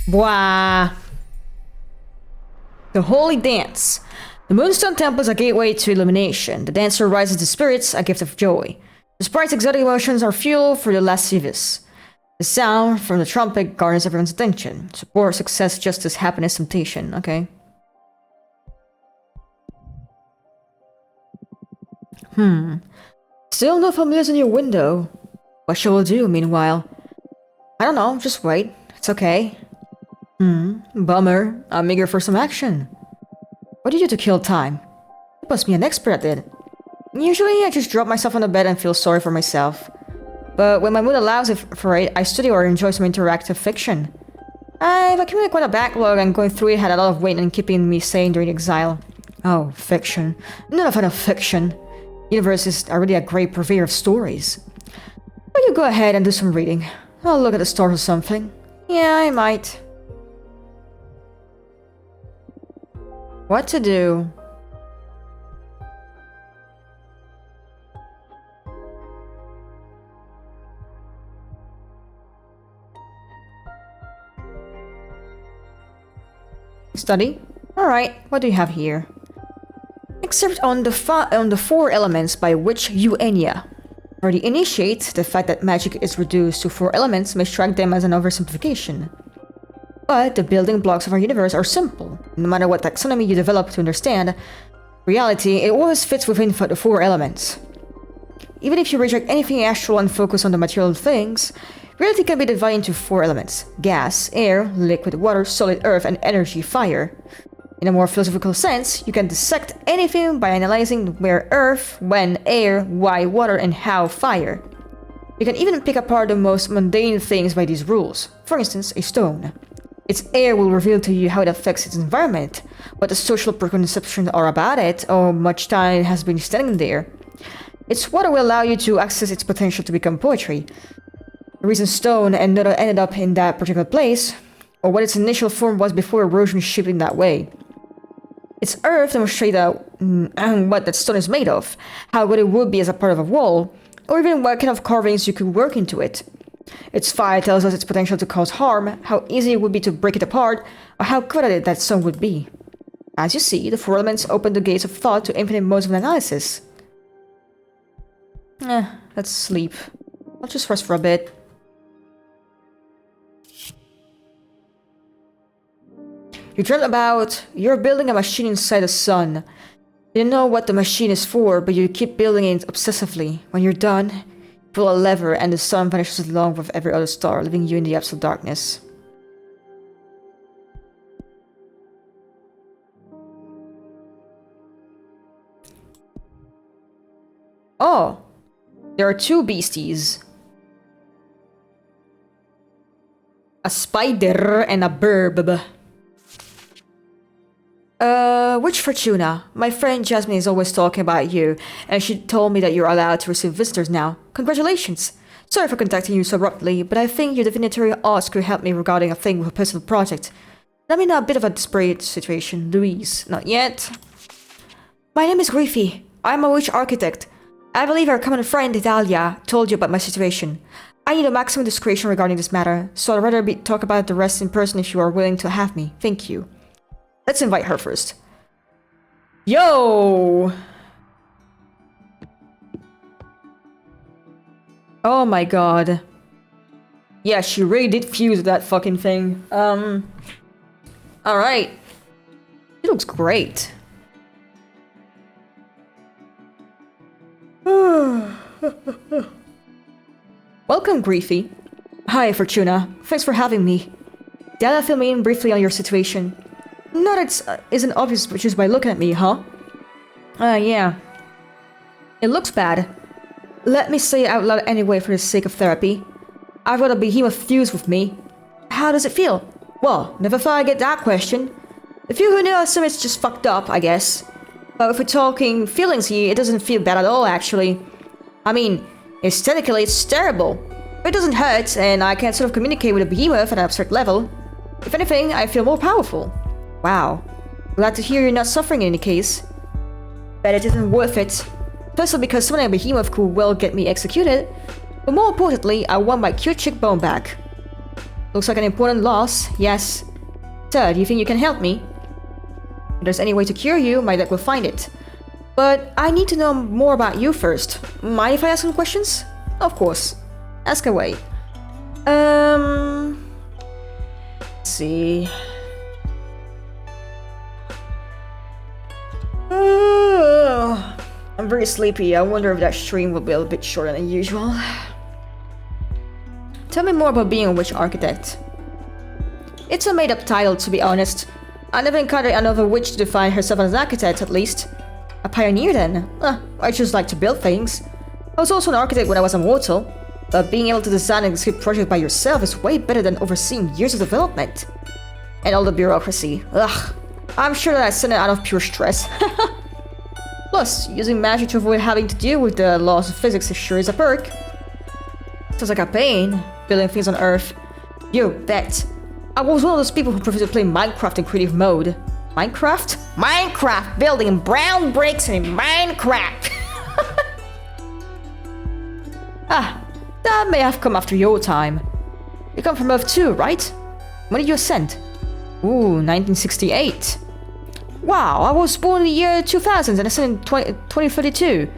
Blah. The Holy Dance. The Moonstone Temple is a gateway to illumination. The dancer rises to spirits, a gift of joy. The sprite's exotic emotions are fuel for the lascivious. The sound from the trumpet garners everyone's attention. Support, success, justice, happiness, temptation. Okay. Still no familiars in your window. What shall we do, meanwhile? I don't know, just wait. It's okay. Bummer. I'm eager for some action. What do you do to kill time? You must be an expert at it. Usually, I just drop myself on the bed and feel sorry for myself. But when my mood allows for it, I study or enjoy some interactive fiction. I've accumulated quite a backlog, and going through it had a lot of weight in keeping me sane during exile. Oh, fiction. Not a fan of fiction. Universe is already a great purveyor of stories. Will you go ahead and do some reading? I'll look at the stars or something. Yeah, I might. What to do? Study? Alright, what do you have here? Except on the 4 elements by which you Enya. For the initiate, the fact that magic is reduced to 4 elements may strike them as an oversimplification. But the building blocks of our universe are simple. No matter what taxonomy you develop to understand reality, it always fits within the 4 elements. Even if you reject anything astral and focus on the material things, reality can be divided into 4 elements: gas, air, liquid water, solid earth, and energy, fire. In a more philosophical sense, you can dissect anything by analyzing where earth, when air, why water, and how fire. You can even pick apart the most mundane things by these rules. For instance, a stone. Its air will reveal to you how it affects its environment, what the social preconceptions are about it, or how much time it has been standing there. Its water will allow you to access its potential to become poetry. The reason stone ended up in that particular place, or what its initial form was before erosion shaped it that way. Its earth demonstrates what that stone is made of, how good it would be as a part of a wall, or even what kind of carvings you could work into it. Its fire tells us its potential to cause harm, how easy it would be to break it apart, or how good at it that stone would be. As you see, the 4 elements open the gates of thought to infinite modes of analysis. Let's sleep. I'll just rest for a bit. You dreamt about you're building a machine inside the sun. You don't know what the machine is for, but you keep building it obsessively. When you're done, you pull a lever and the sun vanishes along with every other star, leaving you in the absolute darkness. Oh, there are 2 beasties. A spider and a burb. Which Fortuna? My friend Jasmine is always talking about you, and she told me that you're allowed to receive visitors now. Congratulations! Sorry for contacting you so abruptly, but I think your divinatory arts could help me regarding a thing with a personal project. I'm in a bit of a desperate situation. Louise. Not yet. My name is Griffey. I'm a witch architect. I believe our common friend, Idalia, told you about my situation. I need a maximum discretion regarding this matter, so I'd rather talk about the rest in person if you are willing to have me. Thank you. Let's invite her first. Yo! Oh my god. Yeah, she really did fuse that fucking thing. Alright. It looks great. Welcome, Griefy. Hi, Fortuna. Thanks for having me. Dada, fill me in briefly on your situation. Not it isn't obvious just by looking at me, huh? Yeah. It looks bad. Let me say it out loud anyway for the sake of therapy. I've got a behemoth fuse with me. How does it feel? Well, never thought I'd get that question. The few who know assume it's just fucked up, I guess. But if we're talking feelings here, it doesn't feel bad at all, actually. I mean, aesthetically it's terrible. But it doesn't hurt, and I can sort of communicate with a behemoth at an abstract level. If anything, I feel more powerful. Wow. Glad to hear you're not suffering in any case. Bet it isn't worth it. Firstly because summoning a behemoth could well get me executed, but more importantly, I want my cute chick bone back. Looks like an important loss, yes. Sir, do you think you can help me? If there's any way to cure you, my deck will find it. But I need to know more about you first. Mind if I ask some questions? Of course. Ask away. Let's see... I'm very sleepy. I wonder if that stream will be a bit shorter than usual. Tell me more about being a witch architect. It's a made-up title, to be honest. I never encountered another witch to define herself as an architect, at least. A pioneer, then? I just like to build things. I was also an architect when I was a mortal, but being able to design and execute projects by yourself is way better than overseeing years of development. And all the bureaucracy. Ugh. I'm sure that I send it out of pure stress. Plus, using magic to avoid having to deal with the laws of physics sure is a perk. Sounds like a pain, building things on Earth. You bet. I was one of those people who prefer to play Minecraft in creative mode. Minecraft? Minecraft! Building brown bricks in Minecraft! That may have come after your time. You come from Earth too, right? When did you ascend? Ooh, 1968. Wow, I was born in the year 2000 and ascended in 2032.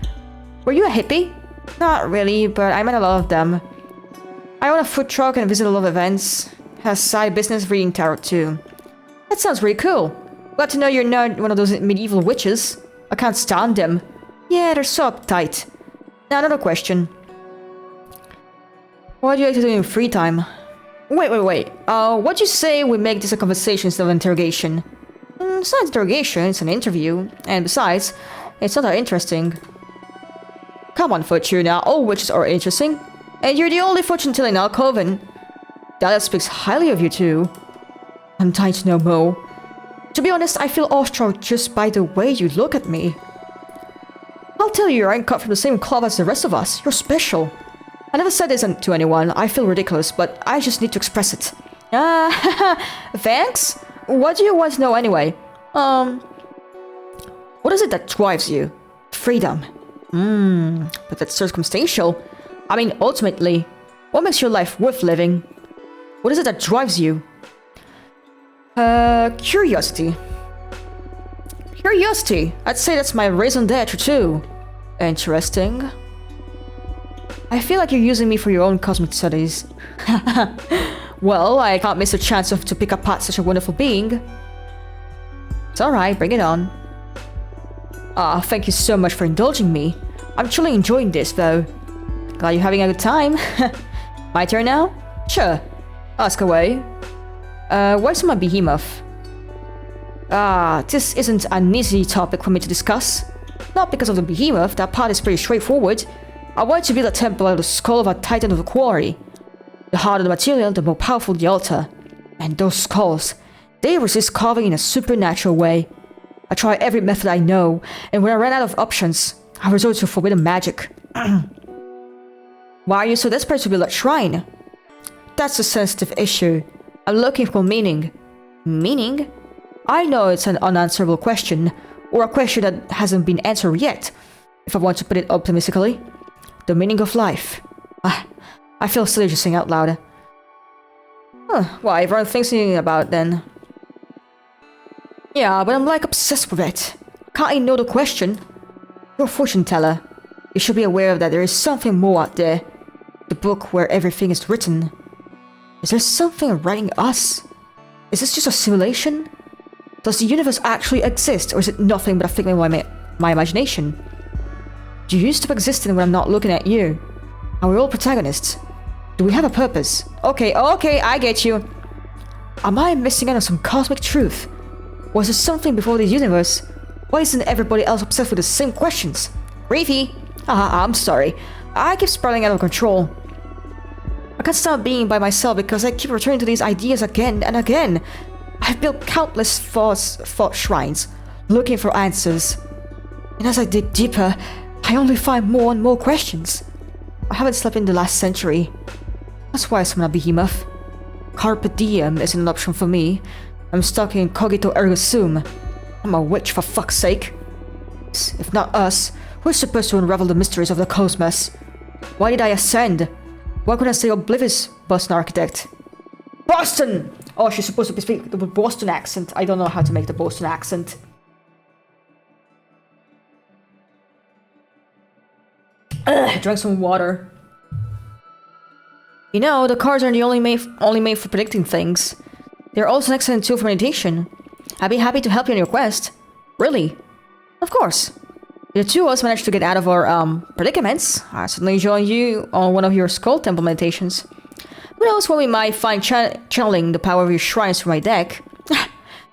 Were you a hippie? Not really, but I met a lot of them. I own a food truck and visit a lot of events. Has side business reading tarot too. That sounds really cool. Glad to know you're not one of those medieval witches. I can't stand them. Yeah, they're so uptight. Now another question. What do you like to do in your free time? Wait. What'd you say we make this a conversation instead of an interrogation? It's not an interrogation, it's an interview. And besides, it's not that interesting. Come on, Fortuna, all witches are interesting. And you're the only fortune teller in our coven. That speaks highly of you too. I'm dying to know more. To be honest, I feel awestruck just by the way you look at me. I'll tell you, you aren't cut from the same cloth as the rest of us. You're special. I never said this to anyone. I feel ridiculous, but I just need to express it. Thanks? What do you want to know anyway? What is it that drives you? Freedom. But that's circumstantial. I mean, ultimately, what makes your life worth living? What is it that drives you? Curiosity. Curiosity. I'd say that's my raison d'etre too. Interesting. I feel like you're using me for your own cosmic studies. Well, I can't miss a chance to pick apart such a wonderful being. It's alright, bring it on. Thank you so much for indulging me. I'm truly enjoying this, though. Glad you're having a good time. My turn now? Sure. Ask away. Where's my behemoth? This isn't an easy topic for me to discuss. Not because of the behemoth, that part is pretty straightforward. I want to build a temple out of the skull of a titan of the quarry. The harder the material, the more powerful the altar. And those skulls, they resist carving in a supernatural way. I try every method I know, and when I ran out of options, I resort to forbidden magic. Why are you so desperate to build that shrine? That's a sensitive issue. I'm looking for meaning. Meaning? I know it's an unanswerable question, or a question that hasn't been answered yet, if I want to put it optimistically. The meaning of life. I feel silly just saying out loud. Well, everyone thinking about it then. Yeah, but I'm like obsessed with it. Can't ignore the question. You're a fortune teller. You should be aware that there is something more out there. The book where everything is written. Is there something writing us? Is this just a simulation? Does the universe actually exist, or is it nothing but a figment of my imagination? Do you stop existing when I'm not looking at you? Are we all protagonists? Do we have a purpose? Okay, I get you. Am I missing out on some cosmic truth? Was there something before the universe? Why isn't everybody else obsessed with the same questions? Reefy! I'm sorry. I keep spiraling out of control. I can't stop being by myself because I keep returning to these ideas again and again. I've built countless thought shrines, looking for answers. And as I dig deeper, I only find more and more questions. I haven't slept in the last century. That's why I summon a behemoth. Carpe diem isn't an option for me. I'm stuck in cogito ergo sum. I'm a witch, for fuck's sake. If not us, who's supposed to unravel the mysteries of the cosmos? Why did I ascend? Why couldn't I stay oblivious, Boston architect? Boston! Oh, she's supposed to be speaking with the Boston accent. I don't know how to make the Boston accent. Drank some water. You know, the cards aren't the only made for predicting things. They're also an excellent tool for meditation. I'd be happy to help you on your quest. Really? Of course. If the two of us managed to get out of our predicaments, I'll certainly join you on one of your Skull Temple meditations. Who knows when we might find channeling the power of your shrines through my deck.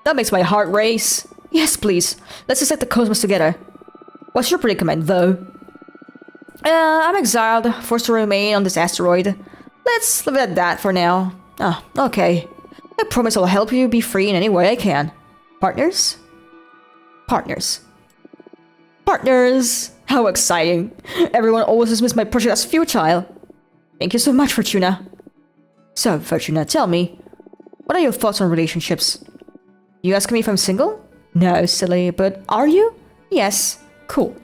That makes my heart race. Yes, please. Let's dissect the cosmos together. What's your predicament, though? I'm exiled, forced to remain on this asteroid. Let's leave it at that for now. Okay. I promise I'll help you be free in any way I can. Partners? Partners. Partners! How exciting. Everyone always dismissed my project as futile. Thank you so much, Fortuna. So, Fortuna, tell me, what are your thoughts on relationships? You asking me if I'm single? No, silly, but are you? Yes. Cool.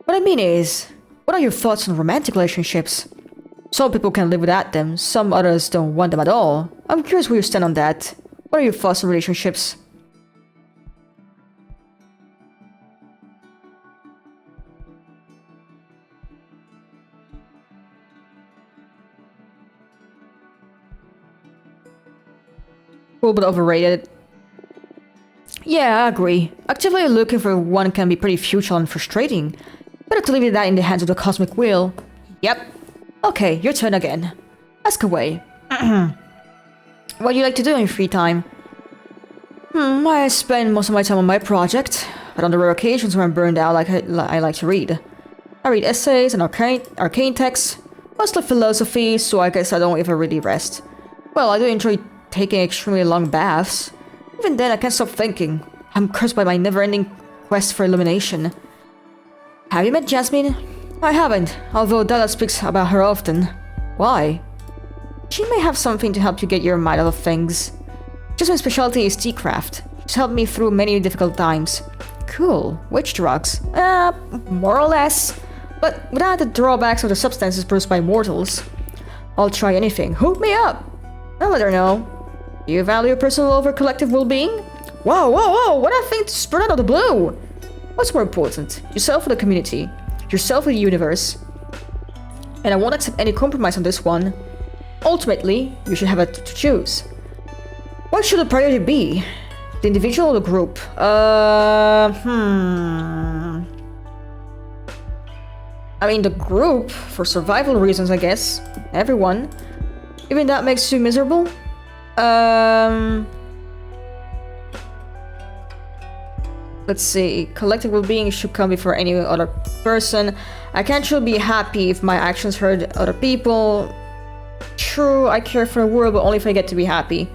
What I mean is, what are your thoughts on romantic relationships? Some people can live without them, some others don't want them at all. I'm curious where you stand on that. What are your thoughts on relationships? A little bit overrated. Yeah, I agree. Actively looking for one can be pretty futile and frustrating. Better to leave that in the hands of the cosmic wheel. Yep. Okay, your turn again. Ask away. What do you like to do in your free time? I spend most of my time on my project, but on the rare occasions when I'm burned out, I like to read. I read essays and arcane texts, mostly philosophy, so I guess I don't ever really rest. Well, I do enjoy taking extremely long baths. Even then, I can't stop thinking. I'm cursed by my never-ending quest for illumination. Have you met Jasmine? I haven't, although Dada speaks about her often. Why? She may have something to help you get your mind out of things. Jasmine's specialty is tea-craft. She's helped me through many difficult times. Cool. Which drugs? More or less. But without the drawbacks of the substances produced by mortals. I'll try anything. Hook me up! I'll let her know. Do you value personal over collective well-being? Whoa, what a thing to spread out of the blue! What's more important? Yourself or the community? Yourself or the universe? And I won't accept any compromise on this one. Ultimately, you should have to choose. What should the priority be? The individual or the group? I mean, the group, for survival reasons, I guess. Everyone. Even that makes you miserable? Let's see. Collective well-being should come before any other person. I can't truly be happy if my actions hurt other people. True, I care for the world, but only if I get to be happy.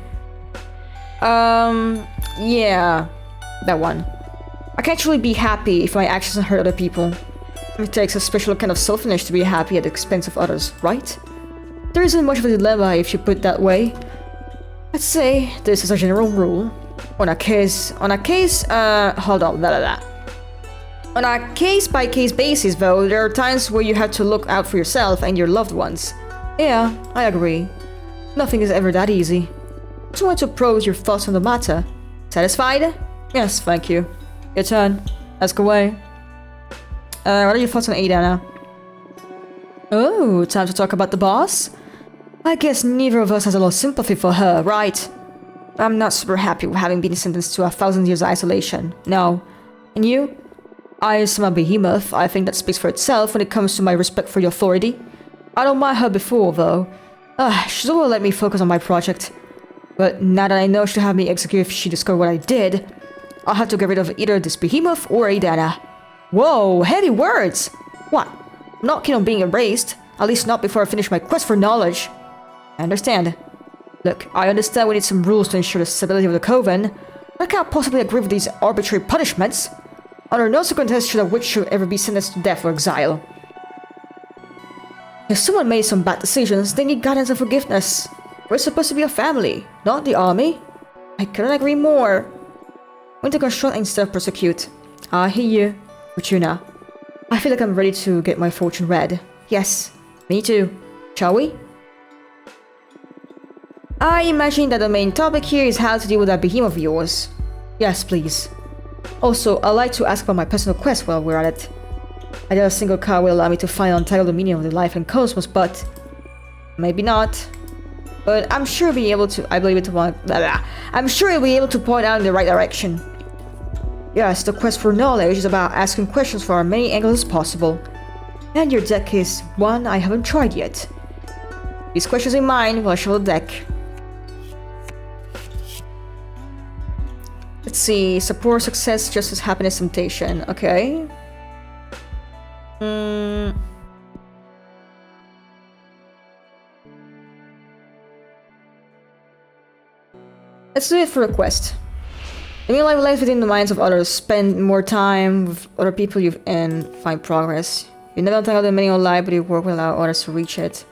Yeah. That one. I can't truly be happy if my actions hurt other people. It takes a special kind of selfishness to be happy at the expense of others, right? There isn't much of a dilemma if you put it that way. Let's say this is a general rule. On a case, hold on, blah, blah, blah. On a case-by-case basis, though, there are times where you have to look out for yourself and your loved ones. Yeah, I agree. Nothing is ever that easy. Just want to pose your thoughts on the matter. Satisfied? Yes, thank you. Your turn. Ask away. What are your thoughts on Adana? Oh, time to talk about the boss? I guess neither of us has a lot of sympathy for her, right? I'm not super happy with having been sentenced to 1,000 years isolation. No. And you? I am a behemoth. I think that speaks for itself when it comes to my respect for your authority. I don't mind her before, though. She's always let me focus on my project. But now that I know she'll have me execute if she discovered what I did, I'll have to get rid of either this behemoth or Adana. Whoa, heavy words! What? I'm not keen on being erased. At least not before I finish my quest for knowledge. I understand. Look, I understand we need some rules to ensure the stability of the Coven. I can't possibly agree with these arbitrary punishments. Under no circumstances should a witch should ever be sentenced to death or exile. If someone made some bad decisions, they need guidance and forgiveness. We're supposed to be a family, not the army. I couldn't agree more. Want to construct instead of persecute. I hear you. Fortuna. I feel like I'm ready to get my fortune read. Yes, me too. Shall we? I imagine that the main topic here is how to deal with that behemoth of yours. Yes, please. Also, I'd like to ask about my personal quest while we're at it. I doubt a single car will allow me to find untangle the meaning of the life and cosmos, but... maybe not. But I'm sure I'll be able to... I'm sure I'll be able to point out in the right direction. Yes, the quest for knowledge is about asking questions from as many angles as possible. And your deck is one I haven't tried yet. These questions in mind while I show the deck. Let's see, support, success, justice, happiness, temptation. Okay. Let's do it for a quest. Living life within the minds of others, spend more time with other people and find progress. You never untangle the meaning of life, but you work will allow others to reach it.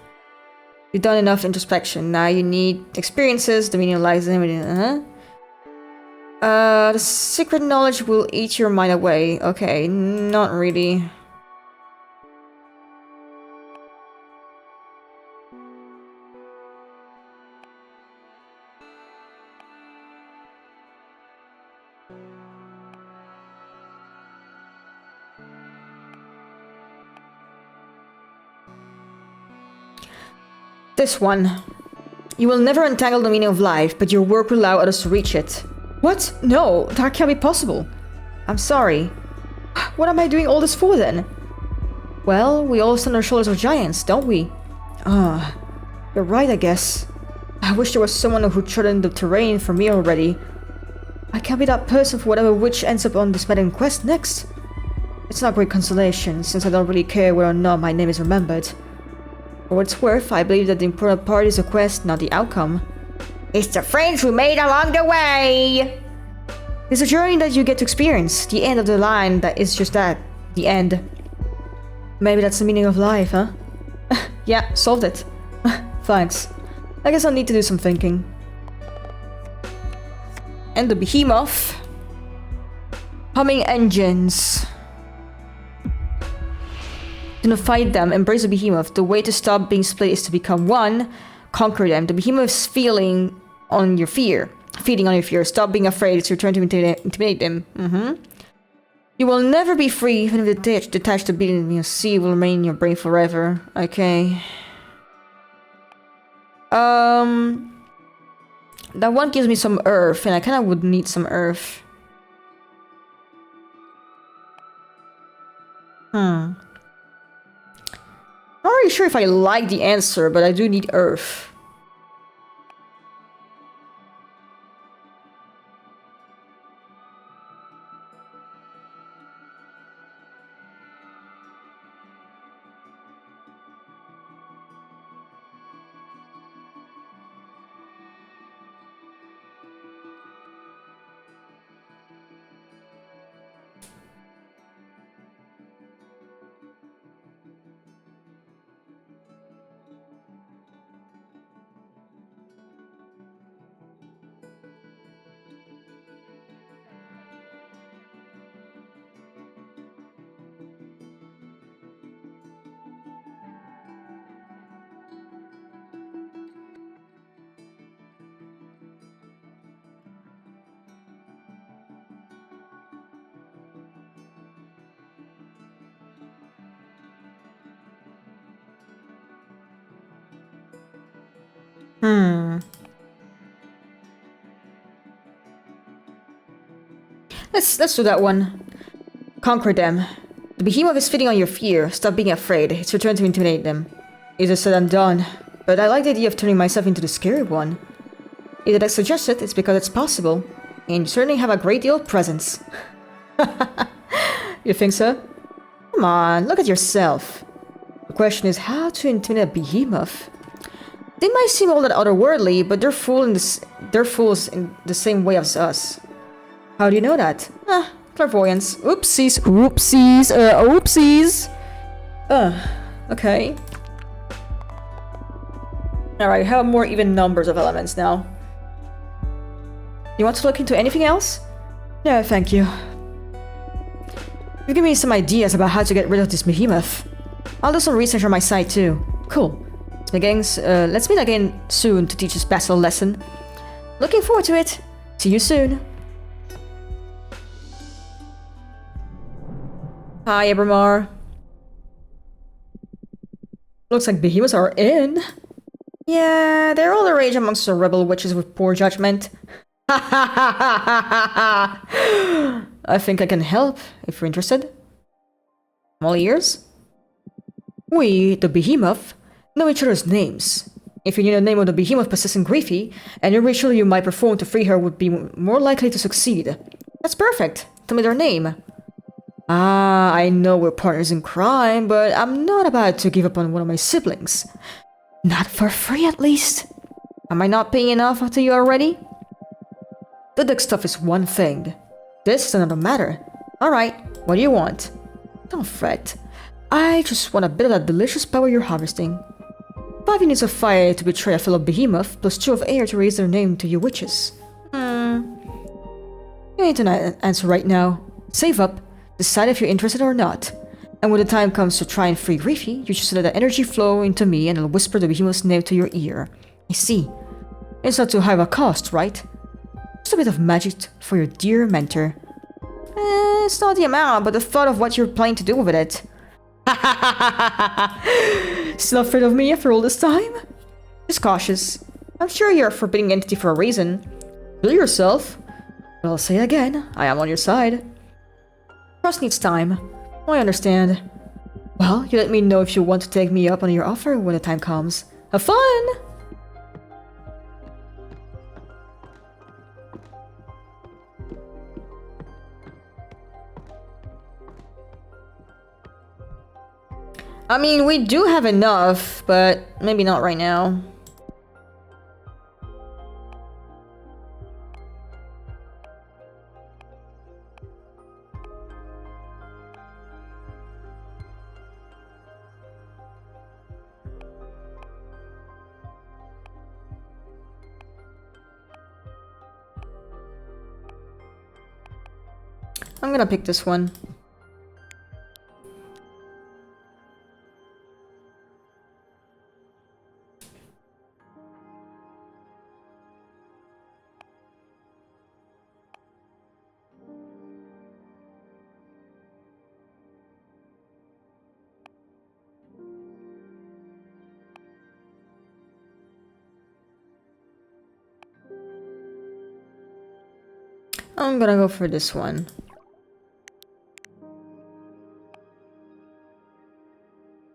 You've done enough introspection. Now you need experiences, the meaning of life, and everything. The secret knowledge will eat your mind away. Okay, not really. This one. You will never untangle the meaning of life, but your work will allow others to reach it. What? No, that can't be possible. I'm sorry. What am I doing all this for then? Well, we all stand on the shoulders of giants, don't we? You're right, I guess. I wish there was someone who trodden the terrain for me already. I can't be that person for whatever witch ends up on this maddening quest next. It's not great consolation, since I don't really care whether or not my name is remembered. For what it's worth, I believe that the important part is the quest, not the outcome. It's the friends we made along the way! It's a journey that you get to experience. The end of the line that is just that. The end. Maybe that's the meaning of life, huh? Yeah, solved it. Thanks. I guess I'll need to do some thinking. And the behemoth. Humming engines. Do not fight them, embrace the behemoth. The way to stop being split is to become one. Conquer them. The behemoth is feeding on your fear. Stop being afraid. It's your turn to intimidate them. You will never be free, even if the detached being in your sea will remain in your brain forever. Okay. That one gives me some earth, and I kinda would need some earth. Not really sure if I like the answer, but I do need earth. Let's do that one. Conquer them. The behemoth is feeding on your fear. Stop being afraid. It's your turn to intimidate them. Easier said than done. But I like the idea of turning myself into the scary one. If I suggest it, it's because it's possible. And you certainly have a great deal of presence. You think so? Come on, look at yourself. The question is how to intimidate a behemoth. They might seem all that otherworldly, but they're fools in the same way as us. How do you know that? Clairvoyance. Oopsies. Oopsies. Oopsies. Okay. Alright, have more even numbers of elements now. You want to look into anything else? No, thank you. You've given me some ideas about how to get rid of this behemoth. I'll do some research on my side too. Cool. Let's meet again soon to teach us best a lesson. Looking forward to it. See you soon. Hi, Abramar. Looks like behemoths are in. Yeah, they're all the rage amongst the rebel witches with poor judgment. I think I can help, if you're interested. I'm all ears. We, the behemoth, know each other's names. If you knew the name of the behemoth possessing Griffey, any ritual you might perform to free her would be more likely to succeed. That's perfect. Tell me their name. I know we're partners in crime, but I'm not about to give up on one of my siblings. Not for free, at least. Am I not paying enough to you already? The dick stuff is one thing. This is another matter. Alright, what do you want? Don't fret. I just want a bit of that delicious power you're harvesting. 5 units of fire to betray a fellow behemoth, plus 2 of air to raise their name to you witches. You need to answer right now. Save up, decide if you're interested or not. And when the time comes to try and free Griffey, you just let the energy flow into me and I'll whisper the behemoth's name to your ear. I see. It's not too high of a cost, right? Just a bit of magic for your dear mentor. It's not the amount, but the thought of what you're planning to do with it. Still afraid of me after all this time? Just cautious. I'm sure you're a forbidding entity for a reason. Kill yourself. But I'll say it again, I am on your side. Trust needs time. I understand. Well, you let me know if you want to take me up on your offer when the time comes. Have fun! I mean, we do have enough, but maybe not right now. I'm gonna pick this one. I'm gonna go for this one.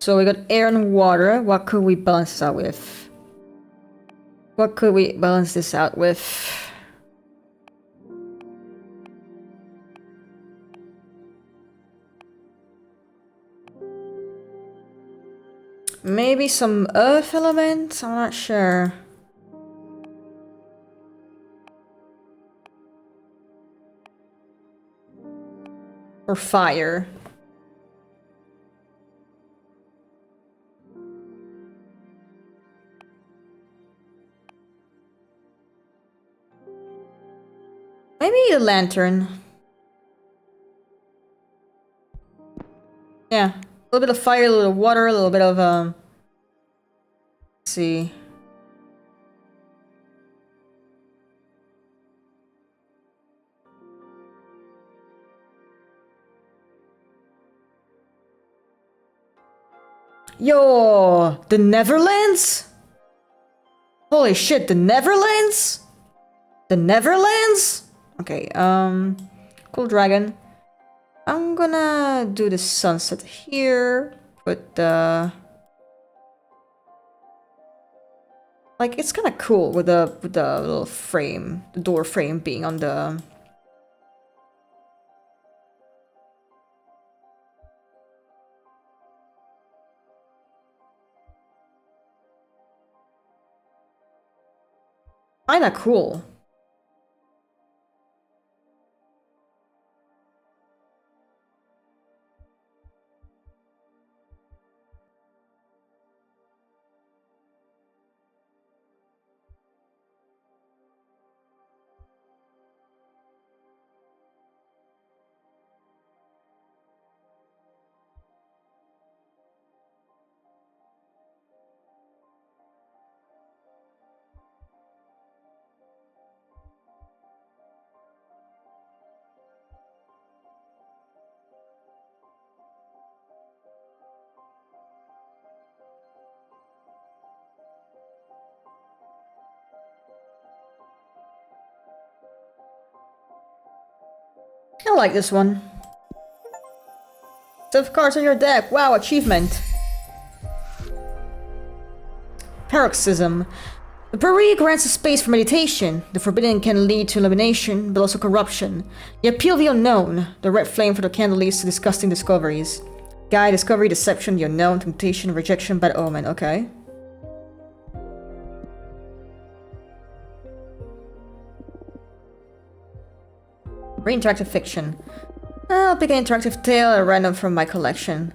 So we got air and water. What could we balance this out with? What could we balance this out with? Maybe some earth elements? I'm not sure. Or fire. Maybe a lantern. Yeah. A little bit of fire, a little water, a little bit of, let's see. Yo, the Netherlands? Holy shit, the Neverlands? The Neverlands? Okay, cool dragon. I'm gonna do the sunset here. Put the... Like, it's kind of cool with the little frame, the door frame being on the... Kinda cool. I like this one. 7 cards on your deck. Wow, achievement. Paroxysm. The brewery grants a space for meditation. The forbidden can lead to elimination, but also corruption. The appeal of the unknown. The red flame for the candle leads to disgusting discoveries. Guide, discovery, deception, the unknown, temptation, rejection, bad omen. Okay. Re-interactive fiction. I'll pick an interactive tale at random from my collection.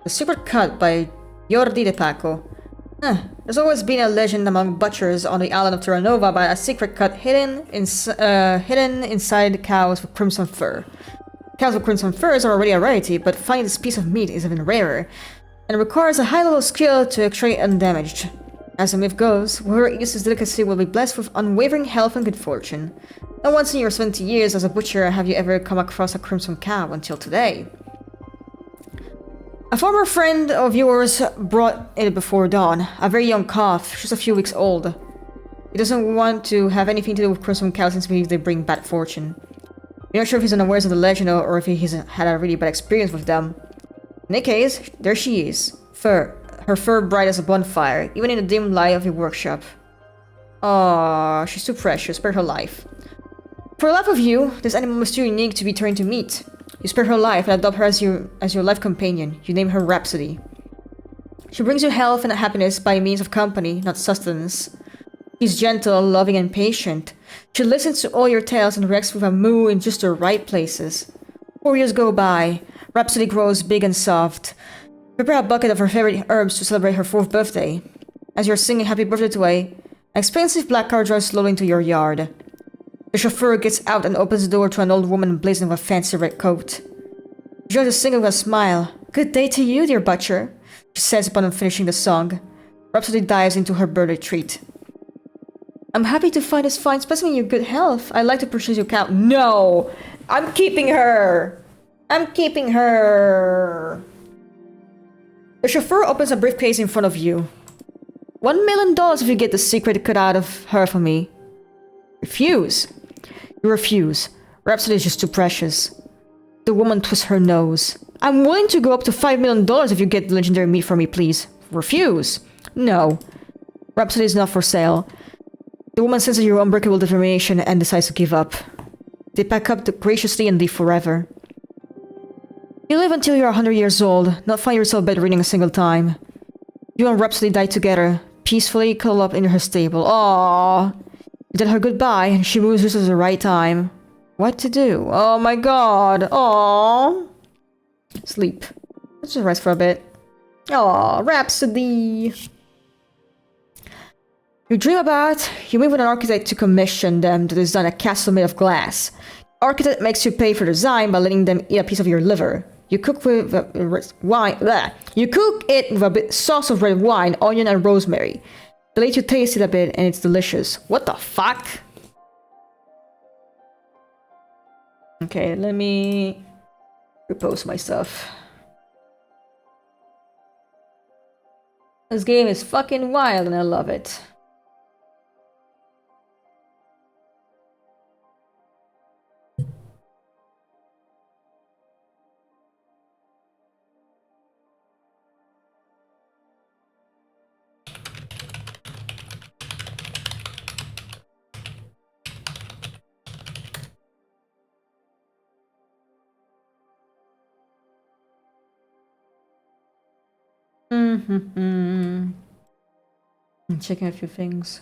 The Secret Cut by Jordi de Paco. There's always been a legend among butchers on the island of Terranova about a secret cut hidden inside cows with crimson fur. Cows with crimson furs are already a rarity, but finding this piece of meat is even rarer, and it requires a high level of skill to extract undamaged. As the myth goes, whoever eats this delicacy will be blessed with unwavering health and good fortune. Not once in your 70 years as a butcher have you ever come across a crimson cow until today. A former friend of yours brought it before dawn. A very young calf, just a few weeks old. He doesn't want to have anything to do with crimson cows since he believes they bring bad fortune. You're not sure if he's unaware of the legend or if he's had a really bad experience with them. In any case, there she is. Her fur bright as a bonfire, even in the dim light of your workshop. Aww, she's too precious, spare her life. For the life of you, this animal was too unique to be turned to meat. You spare her life and adopt her as your life companion. You name her Rhapsody. She brings you health and happiness by means of company, not sustenance. She's gentle, loving, and patient. She listens to all your tales and reacts with a moo in just the right places. 4 years go by. Rhapsody grows big and soft. Prepare a bucket of her favorite herbs to celebrate her 4th birthday. As you're singing happy birthday to an expensive black car drives slowly into your yard. The chauffeur gets out and opens the door to an old woman blazoned with a fancy red coat. She joins the singer with a smile. Good day to you, dear butcher, she says upon finishing the song. Rhapsody dives into her birthday treat. I'm happy to find this fine specimen in your good health. I'd like to purchase your cow. No! I'm keeping her! I'm keeping her! The chauffeur opens a briefcase in front of you. $1 million if you get the secret cut out of her for me. Refuse. You refuse. Rhapsody is just too precious. The woman twists her nose. I'm willing to go up to $5 million if you get the legendary meat for me, please. Refuse. No. Rhapsody is not for sale. The woman senses your unbreakable determination and decides to give up. They pack up graciously and leave forever. You live until you're 100 years old, not find yourself bedridden a single time. You and Rhapsody die together, peacefully cuddled up in her stable. Aww. You tell her goodbye, and she moves just at the right time. What to do? Oh my god. Aww. Sleep. Let's just rest for a bit. Aww, Rhapsody. You dream about, you meet with an architect to commission them to design a castle made of glass. The architect makes you pay for the design by letting them eat a piece of your liver. You cook with wine. Bleh. You cook it with a bit sauce of red wine, onion, and rosemary. They let you taste it a bit, and it's delicious. What the fuck? Okay, let me repose my stuff. This game is fucking wild, and I love it. I'm checking a few things.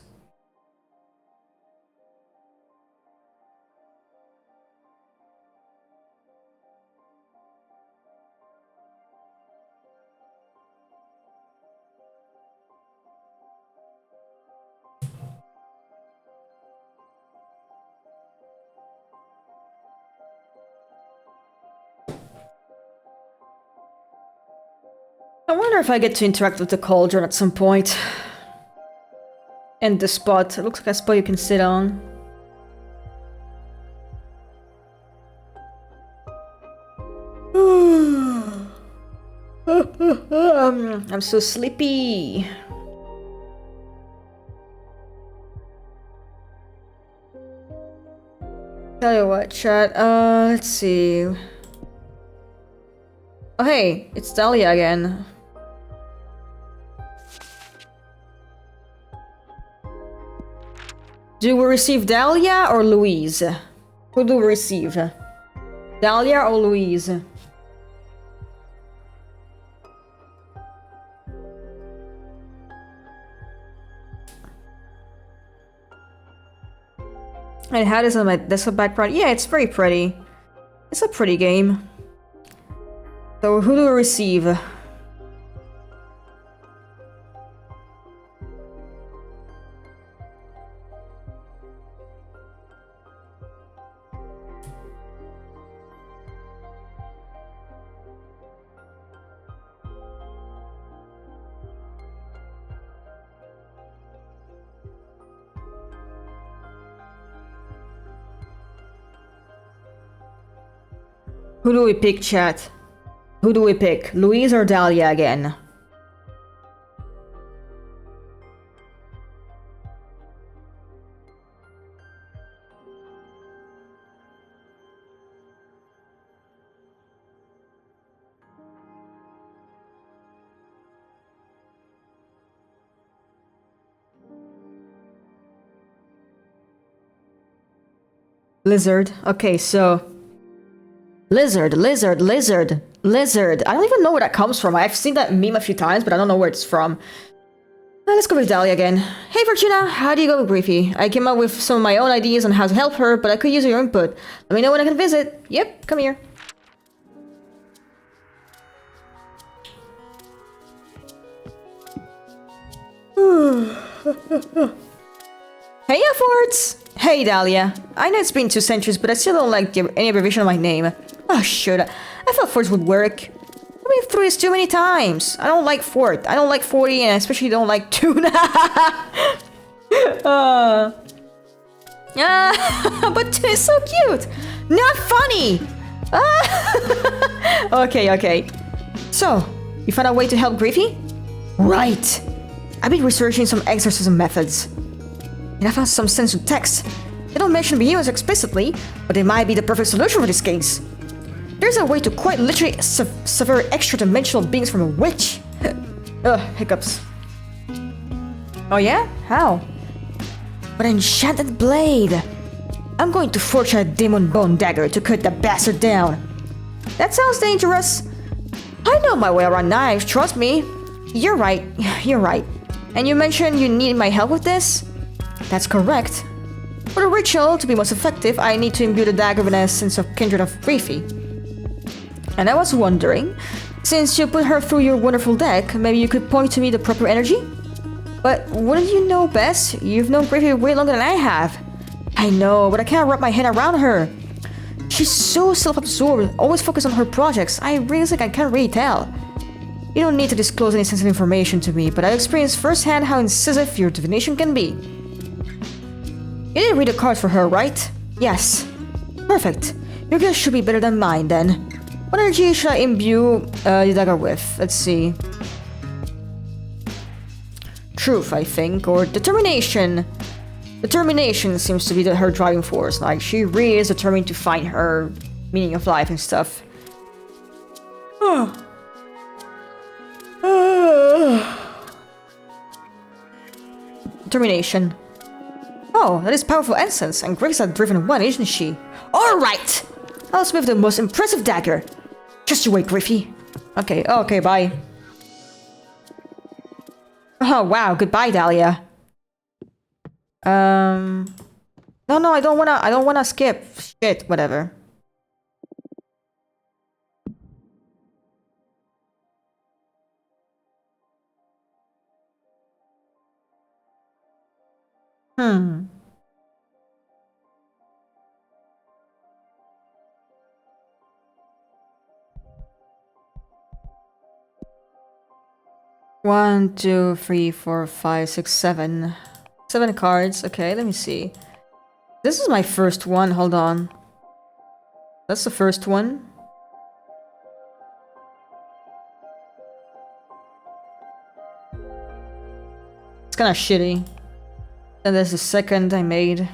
I wonder if I get to interact with the cauldron at some point. And the spot. It looks like a spot you can sit on. I'm so sleepy. Tell you what, chat. Let's see. Oh hey, it's Dahlia again. Do we receive Dahlia or Louise? Who do we receive? Dahlia or Louise? And how does my desktop background? Yeah, it's very pretty. It's a pretty game. So who do we receive? Who do we pick, chat? Who do we pick? Louise or Dahlia again? Lizard. Okay, so... Lizard. I don't even know where that comes from. I've seen that meme a few times, but I don't know where it's from. Let's go with Dahlia again. Hey Fortuna, how do you go with Griffey? I came up with some of my own ideas on how to help her, but I could use your input. Let me know when I can visit. Yep, come here. Hey Forts! Hey Dahlia. I know it's been 2 centuries, but I still don't like any abbreviation of my name. Oh shit, I thought Forts would work. I've been through this too many times. I don't like Fort. I don't like 40, and I especially don't like Tuna. But Tuna is so cute. Not funny. Okay. So, you found a way to help Griffey? Right. I've been researching some exorcism methods. And I found some censored texts. They don't mention behemoths explicitly, but they might be the perfect solution for this case. There's a way to quite literally sever extra-dimensional beings from a witch. Ugh, hiccups. Oh yeah? How? With an enchanted blade. I'm going to forge a demon bone dagger to cut the bastard down. That sounds dangerous. I know my way around knives, trust me. You're right. And you mentioned you need my help with this? That's correct. For the ritual to be most effective, I need to imbue the dagger with an essence of kindred of Griffey. And I was wondering, since you put her through your wonderful deck, maybe you could point to me the proper energy? But wouldn't you know best? You've known Griffey way longer than I have. I know, but I can't wrap my head around her. She's so self-absorbed, always focused on her projects. I really think I can't really tell. You don't need to disclose any sensitive information to me, but I've experienced firsthand how incisive your divination can be. You didn't read the cards for her, right? Yes. Perfect. Your guess should be better than mine, then. What energy should I imbue the dagger with? Let's see. Truth, I think, or determination. Determination seems to be her driving force. Like, she really is determined to find her meaning of life and stuff. Determination. Oh, that is powerful essence, and Grace a driven one, isn't she? Alright! I'll smith the most impressive dagger. Just you wait, Griffey. Okay, bye. Oh wow, goodbye, Dahlia. No, no, I don't wanna skip. Shit, whatever. Hmm. One, two, three, four, five, six, seven. 7 cards. Okay, let me see. This is my first one. Hold on. That's the first one. It's kind of shitty. Then there's the second I made.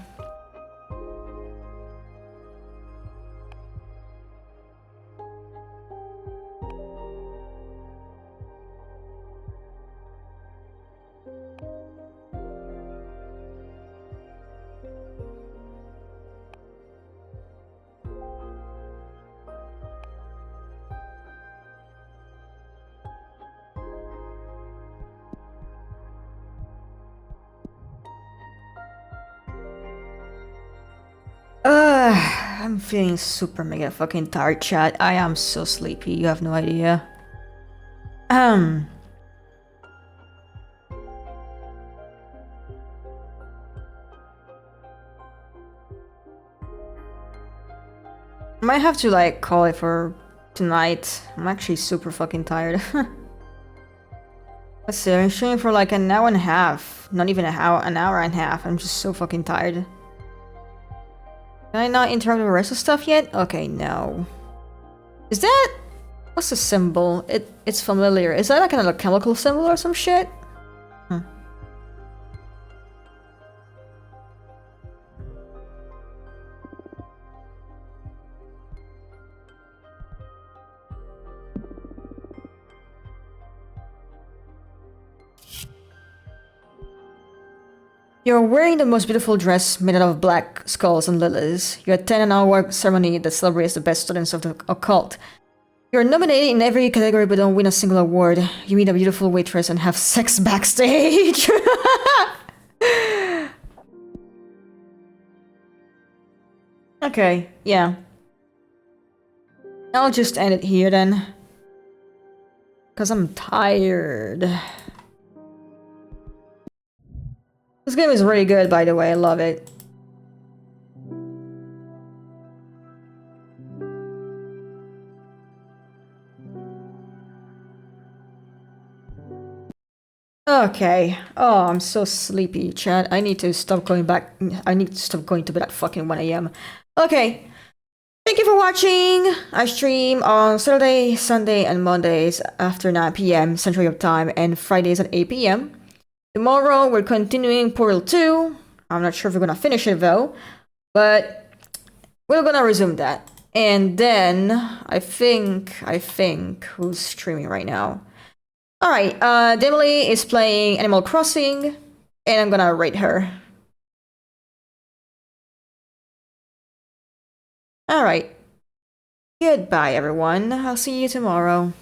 I'm feeling super mega fucking tired, chat. I am so sleepy. You have no idea. Might have to like call it for tonight. I'm actually super fucking tired. Let's see, I'm streaming for like an hour and a half. Not even an hour and a half. I'm just so fucking tired. Can I not interrupt the rest of stuff yet? Okay, no. Is that... What's the symbol? It's familiar. Is that like a chemical symbol or some shit? You're wearing the most beautiful dress made out of black skulls and lilies. You attend an hour ceremony that celebrates the best students of the occult. You're nominated in every category but don't win a single award. You meet a beautiful waitress and have sex backstage. Okay, yeah. I'll just end it here then. Because I'm tired. This game is really good, by the way. I love it. Okay. Oh, I'm so sleepy, chat. I need to stop going back. I need to stop going to bed at fucking 1 a.m. Okay. Thank you for watching. I stream on Saturday, Sunday, and Mondays after 9 p.m. Central Europe Time and Fridays at 8 p.m. Tomorrow, we're continuing Portal 2. I'm not sure if we're gonna finish it though, but we're gonna resume that. And then, I think, who's streaming right now? Alright, Dimly is playing Animal Crossing, and I'm gonna rate her. Alright. Goodbye, everyone. I'll see you tomorrow.